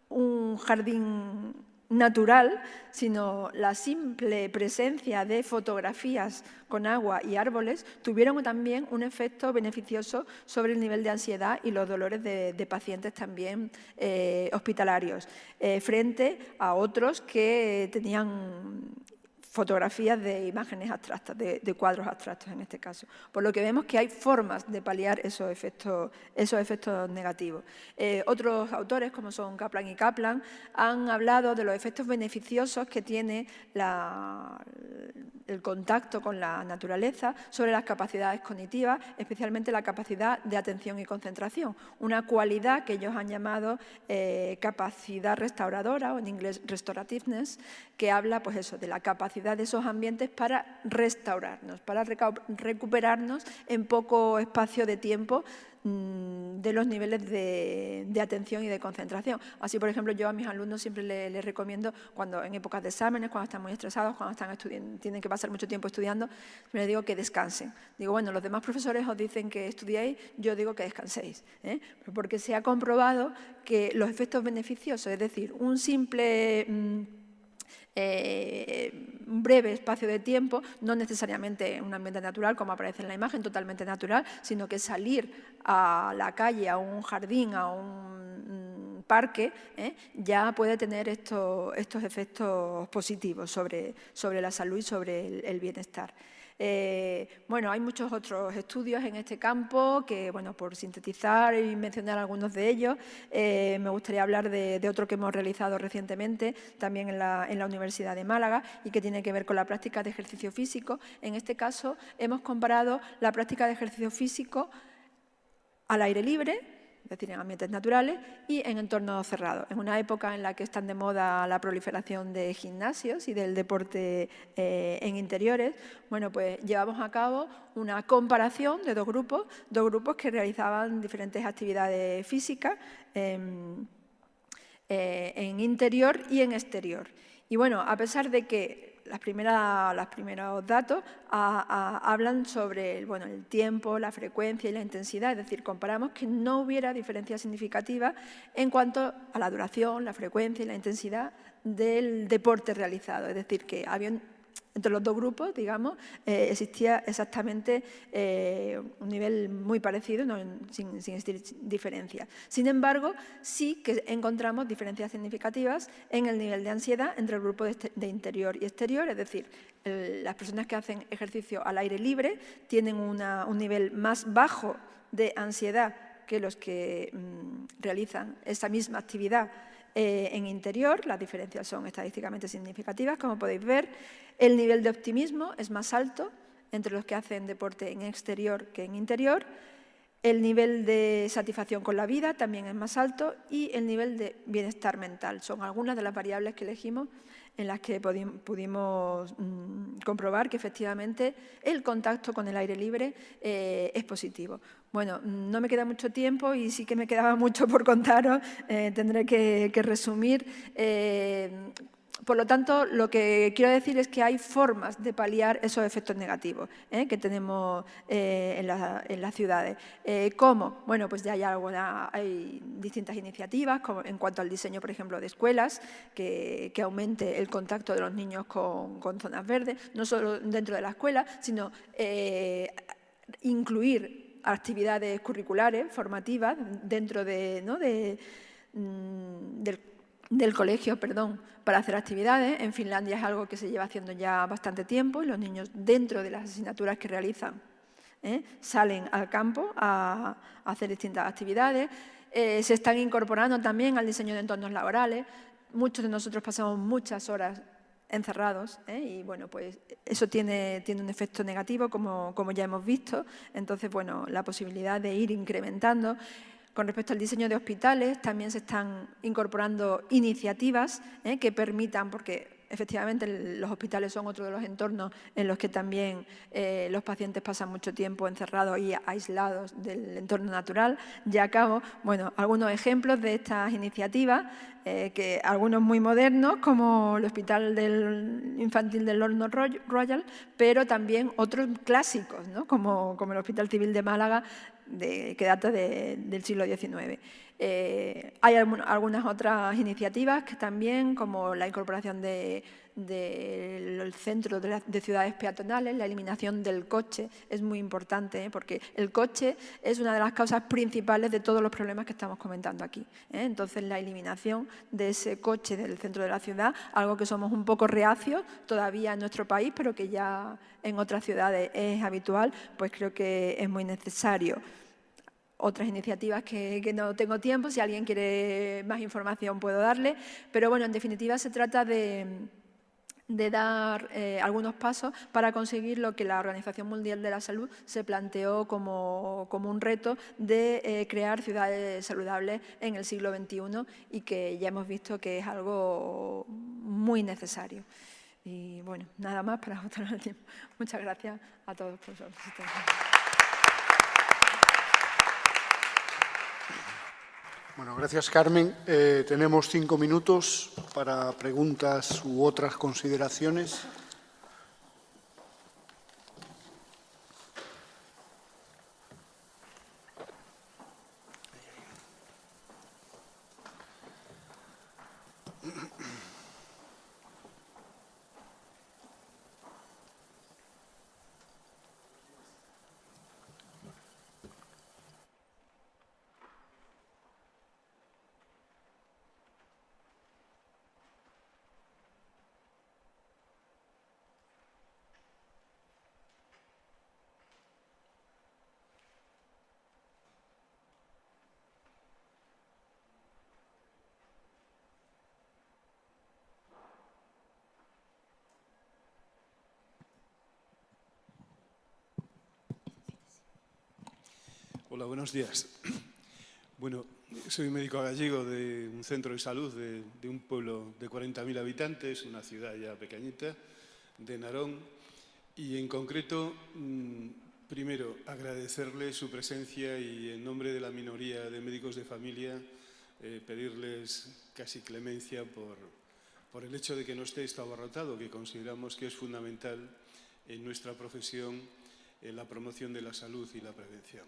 un jardín natural, sino la simple presencia de fotografías con agua y árboles tuvieron también un efecto beneficioso sobre el nivel de ansiedad y los dolores de pacientes también hospitalarios, frente a otros que tenían fotografías de imágenes abstractas, de cuadros abstractos en este caso. Por lo que vemos que hay formas de paliar esos efectos negativos. Otros autores, como son Kaplan y Kaplan, han hablado de los efectos beneficiosos que tiene el contacto con la naturaleza sobre las capacidades cognitivas, especialmente la capacidad de atención y concentración, una cualidad que ellos han llamado capacidad restauradora, o en inglés restorativeness, que habla pues eso, de la capacidad de esos ambientes para restaurarnos, para recuperarnos en poco espacio de tiempo de los niveles de atención y de concentración. Así, por ejemplo, yo a mis alumnos siempre les recomiendo, cuando en épocas de exámenes, cuando están muy estresados, cuando están tienen que pasar mucho tiempo estudiando, les digo que descansen. Digo, bueno, los demás profesores os dicen que estudiéis, yo digo que descanséis, porque se ha comprobado que los efectos beneficiosos, es decir, un simple un breve espacio de tiempo, no necesariamente un ambiente natural como aparece en la imagen, totalmente natural, sino que salir a la calle, a un jardín, a un parque, ya puede tener estos efectos positivos sobre la salud y sobre el bienestar. Bueno, hay muchos otros estudios en este campo que, bueno, por sintetizar y mencionar algunos de ellos, me gustaría hablar de otro que hemos realizado recientemente, también en la Universidad de Málaga, y que tiene que ver con la práctica de ejercicio físico. En este caso, hemos comparado la práctica de ejercicio físico al aire libre, es decir, en ambientes naturales, y en entornos cerrados. En una época en la que están de moda la proliferación de gimnasios y del deporte en interiores, bueno, pues llevamos a cabo una comparación de dos grupos que realizaban diferentes actividades físicas en interior y en exterior. Y bueno, a pesar de que los primeros datos hablan sobre el tiempo, la frecuencia y la intensidad, es decir, comparamos que no hubiera diferencias significativas en cuanto a la duración, la frecuencia y la intensidad del deporte realizado, es decir, que entre los dos grupos, digamos, existía exactamente un nivel muy parecido, sin existir diferencias. Sin embargo, sí que encontramos diferencias significativas en el nivel de ansiedad entre el grupo de interior y exterior, es decir, las personas que hacen ejercicio al aire libre tienen un nivel más bajo de ansiedad que los que realizan esa misma actividad en interior. Las diferencias son estadísticamente significativas, como podéis ver. El nivel de optimismo es más alto entre los que hacen deporte en exterior que en interior. El nivel de satisfacción con la vida también es más alto y el nivel de bienestar mental. Son algunas de las variables que elegimos en las que pudimos comprobar que efectivamente el contacto con el aire libre es positivo. Bueno, no me queda mucho tiempo y sí que me quedaba mucho por contaros, tendré que resumir. Por lo tanto, lo que quiero decir es que hay formas de paliar esos efectos negativos que tenemos en las ciudades. ¿Cómo? Bueno, pues ya hay distintas iniciativas como en cuanto al diseño, por ejemplo, de escuelas, que aumente el contacto de los niños con zonas verdes, no solo dentro de la escuela, sino incluir actividades curriculares, formativas, dentro del colegio, para hacer actividades. En Finlandia es algo que se lleva haciendo ya bastante tiempo y los niños, dentro de las asignaturas que realizan, salen al campo a hacer distintas actividades. Se están incorporando también al diseño de entornos laborales. Muchos de nosotros pasamos muchas horas encerrados y bueno, pues eso tiene un efecto negativo, como ya hemos visto. Entonces, bueno, la posibilidad de ir incrementando. Con respecto al diseño de hospitales, también se están incorporando iniciativas que permitan, porque efectivamente los hospitales son otro de los entornos en los que también los pacientes pasan mucho tiempo encerrados y aislados del entorno natural. Ya acabo, bueno, algunos ejemplos de estas iniciativas, que algunos muy modernos, como el Hospital Infantil del Horno Royal, pero también otros clásicos, ¿no? como el Hospital Civil de Málaga, que data del siglo XIX. Hay algunas otras iniciativas que también, como la incorporación del centro de ciudades peatonales, la eliminación del coche es muy importante, porque el coche es una de las causas principales de todos los problemas que estamos comentando aquí. Entonces, la eliminación de ese coche del centro de la ciudad, algo que somos un poco reacios todavía en nuestro país, pero que ya en otras ciudades es habitual, pues creo que es muy necesario. Otras iniciativas que no tengo tiempo, si alguien quiere más información puedo darle, pero bueno, en definitiva se trata de dar algunos pasos para conseguir lo que la Organización Mundial de la Salud se planteó como un reto de crear ciudades saludables en el siglo XXI y que ya hemos visto que es algo muy necesario. Y bueno, nada más para agotar el tiempo. Muchas gracias a todos por su asistencia. Bueno, gracias, Carmen. Tenemos 5 minutos para preguntas u otras consideraciones. Hola, buenos días. Bueno, soy médico gallego de un centro de salud de un pueblo de 40.000 habitantes, una ciudad ya pequeñita, de Narón, y en concreto, primero, agradecerle su presencia y en nombre de la minoría de médicos de familia, pedirles casi clemencia por el hecho de que no esté esto abarrotado, que consideramos que es fundamental en nuestra profesión la promoción de la salud y la prevención.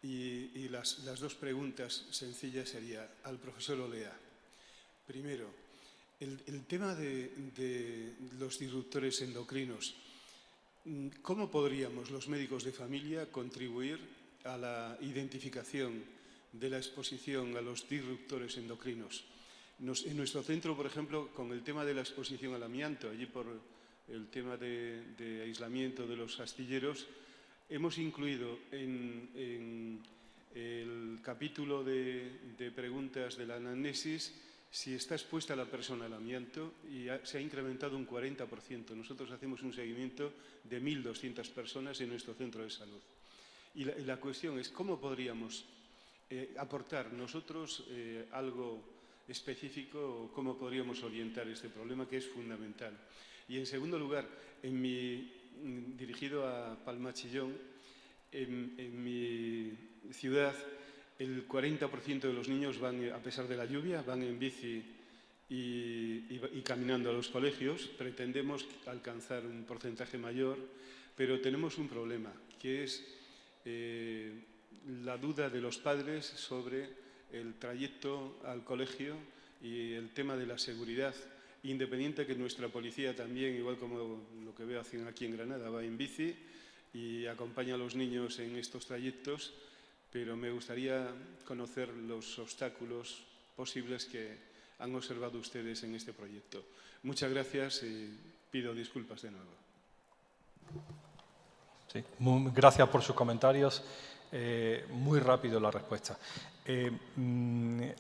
Y las dos preguntas sencillas sería al profesor Olea. Primero, el tema de los disruptores endocrinos. ¿Cómo podríamos los médicos de familia contribuir a la identificación de la exposición a los disruptores endocrinos? En nuestro centro, por ejemplo, con el tema de la exposición al amianto, allí por el tema de aislamiento de los astilleros, hemos incluido en el capítulo de preguntas de la anamnesis si está expuesta la persona al amianto y se ha incrementado un 40%. Nosotros hacemos un seguimiento de 1.200 personas en nuestro centro de salud. Y la cuestión es cómo podríamos aportar nosotros algo específico o cómo podríamos orientar este problema que es fundamental. Y en segundo lugar, dirigido a Palma Chillón, en mi ciudad el 40% de los niños van, a pesar de la lluvia, van en bici y caminando a los colegios. Pretendemos alcanzar un porcentaje mayor, pero tenemos un problema, que es la duda de los padres sobre el trayecto al colegio y el tema de la seguridad, independiente que nuestra policía también, igual como lo que veo aquí en Granada, va en bici y acompaña a los niños en estos trayectos, pero me gustaría conocer los obstáculos posibles que han observado ustedes en este proyecto. Muchas gracias y pido disculpas de nuevo. Sí, gracias por sus comentarios. Muy rápido la respuesta.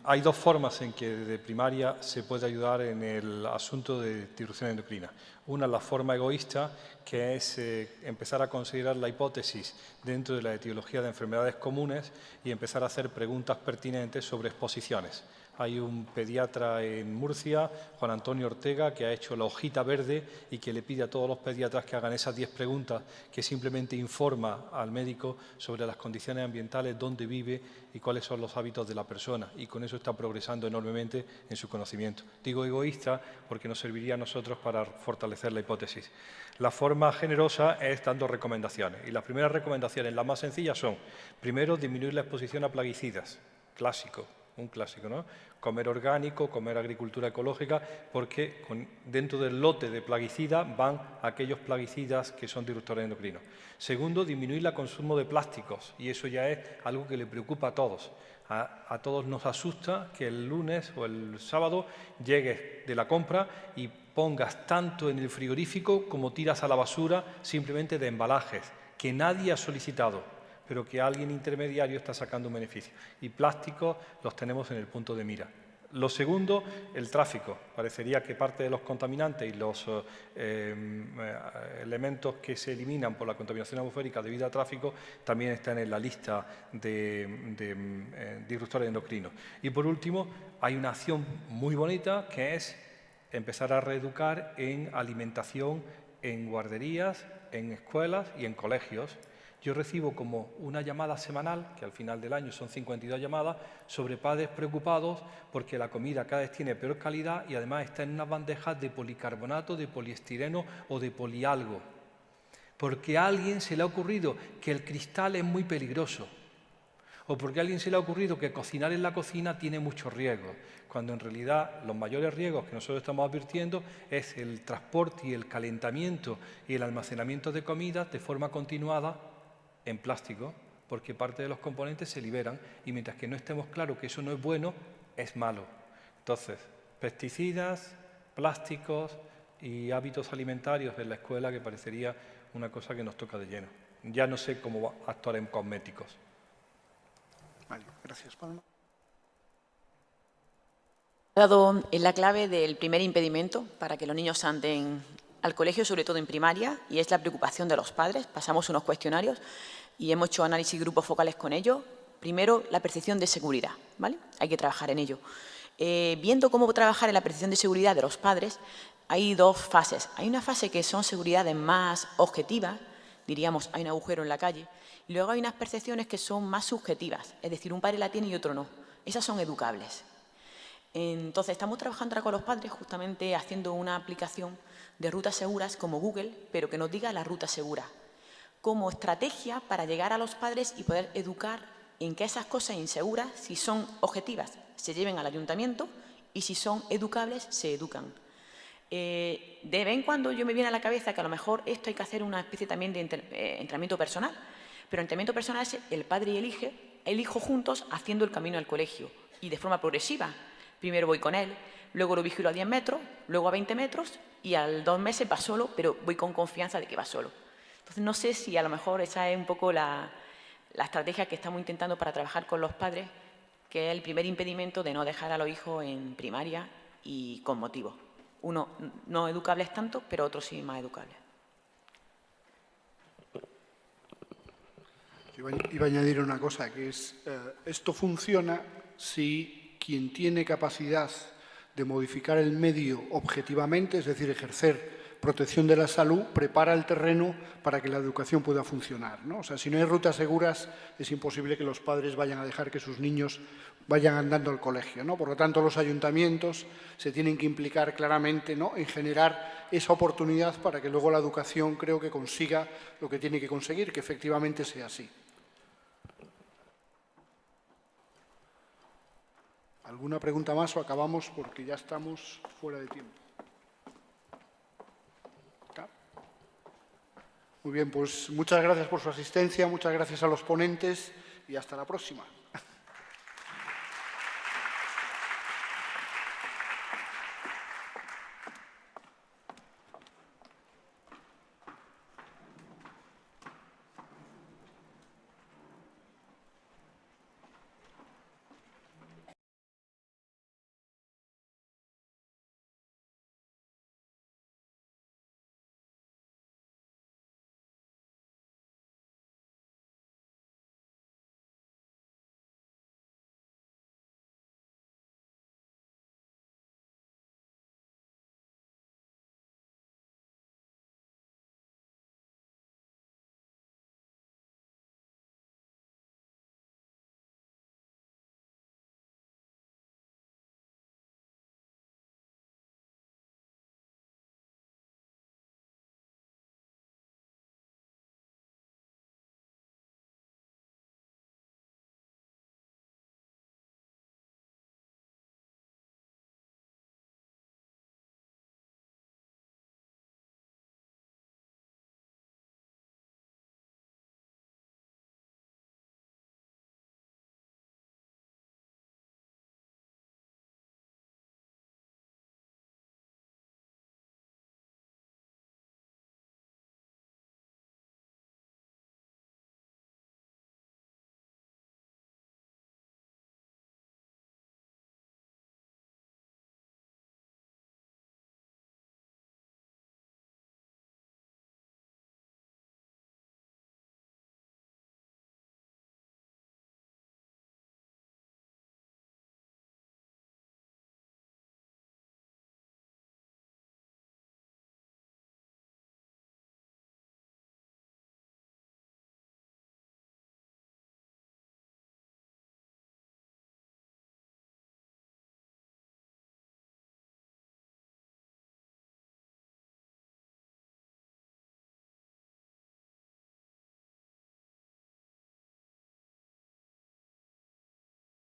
Hay dos formas en que desde primaria se puede ayudar en el asunto de disrupción endocrina. Una es la forma egoísta, que es empezar a considerar la hipótesis dentro de la etiología de enfermedades comunes y empezar a hacer preguntas pertinentes sobre exposiciones. Hay un pediatra en Murcia, Juan Antonio Ortega, que ha hecho la hojita verde y que le pide a todos los pediatras que hagan esas 10 preguntas, que simplemente informa al médico sobre las condiciones ambientales, dónde vive y cuáles son los hábitos de la persona. Y con eso está progresando enormemente en su conocimiento. Digo egoísta porque nos serviría a nosotros para fortalecer la hipótesis. La forma generosa es dando recomendaciones. Y las primeras recomendaciones, las más sencillas, son, primero, disminuir la exposición a plaguicidas. Clásico. Un clásico, ¿no? Comer orgánico, comer agricultura ecológica, porque dentro del lote de plaguicidas van aquellos plaguicidas que son disruptores endocrinos. Segundo, disminuir el consumo de plásticos, y eso ya es algo que le preocupa a todos. A todos nos asusta que el lunes o el sábado llegues de la compra y pongas tanto en el frigorífico como tiras a la basura simplemente de embalajes que nadie ha solicitado, pero que alguien intermediario está sacando un beneficio. Y plásticos los tenemos en el punto de mira. Lo segundo, el tráfico. Parecería que parte de los contaminantes y los elementos que se eliminan por la contaminación atmosférica debido al tráfico también están en la lista de disruptores endocrinos. Y por último, hay una acción muy bonita que es empezar a reeducar en alimentación en guarderías, en escuelas y en colegios. Yo recibo como una llamada semanal, que al final del año son 52 llamadas, sobre padres preocupados porque la comida cada vez tiene peor calidad y además está en unas bandejas de policarbonato, de poliestireno o de polialgo. Porque a alguien se le ha ocurrido que el cristal es muy peligroso. O porque a alguien se le ha ocurrido que cocinar en la cocina tiene muchos riesgos, cuando en realidad los mayores riesgos que nosotros estamos advirtiendo es el transporte y el calentamiento y el almacenamiento de comidas de forma continuada en plástico, porque parte de los componentes se liberan y mientras que no estemos claros que eso no es bueno, es malo. Entonces, pesticidas, plásticos y hábitos alimentarios en la escuela, que parecería una cosa que nos toca de lleno. Ya no sé cómo actuar en cosméticos. Vale, gracias, Palma. Ha dado en la clave del primer impedimento para que los niños anden al colegio, sobre todo en primaria, y es la preocupación de los padres. Pasamos unos cuestionarios y hemos hecho análisis de grupos focales con ellos. Primero, la percepción de seguridad, ¿vale? Hay que trabajar en ello. Viendo cómo trabajar en la percepción de seguridad de los padres, hay dos fases. Hay una fase que son seguridades más objetivas, diríamos, hay un agujero en la calle, y luego hay unas percepciones que son más subjetivas, es decir, un padre la tiene y otro no. Esas son educables. Entonces, estamos trabajando ahora con los padres justamente haciendo una aplicación de rutas seguras como Google, pero que nos diga la ruta segura, como estrategia para llegar a los padres y poder educar en que esas cosas inseguras, si son objetivas, se lleven al ayuntamiento y si son educables, se educan. De vez en cuando yo me viene a la cabeza que a lo mejor esto hay que hacer una especie también de entrenamiento personal, pero el entrenamiento personal es el padre y el hijo juntos haciendo el camino al colegio y de forma progresiva. Primero voy con él, luego lo vigilo a 10 metros, luego a 20 metros y a 2 meses va solo, pero voy con confianza de que va solo. Entonces, no sé si a lo mejor esa es un poco la estrategia que estamos intentando para trabajar con los padres, que es el primer impedimento de no dejar a los hijos en primaria y con motivo. Unos no educables tanto, pero otros sí más educables. Iba a añadir una cosa, que es, esto funciona si quien tiene capacidad de modificar el medio objetivamente, es decir, ejercer protección de la salud, prepara el terreno para que la educación pueda funcionar, ¿no? O sea, si no hay rutas seguras, es imposible que los padres vayan a dejar que sus niños vayan andando al colegio, ¿no? Por lo tanto, los ayuntamientos se tienen que implicar claramente, ¿no?, en generar esa oportunidad para que luego la educación, creo que consiga lo que tiene que conseguir, que efectivamente sea así. ¿Alguna pregunta más o acabamos porque ya estamos fuera de tiempo? ¿Está? Muy bien, pues muchas gracias por su asistencia, muchas gracias a los ponentes y hasta la próxima.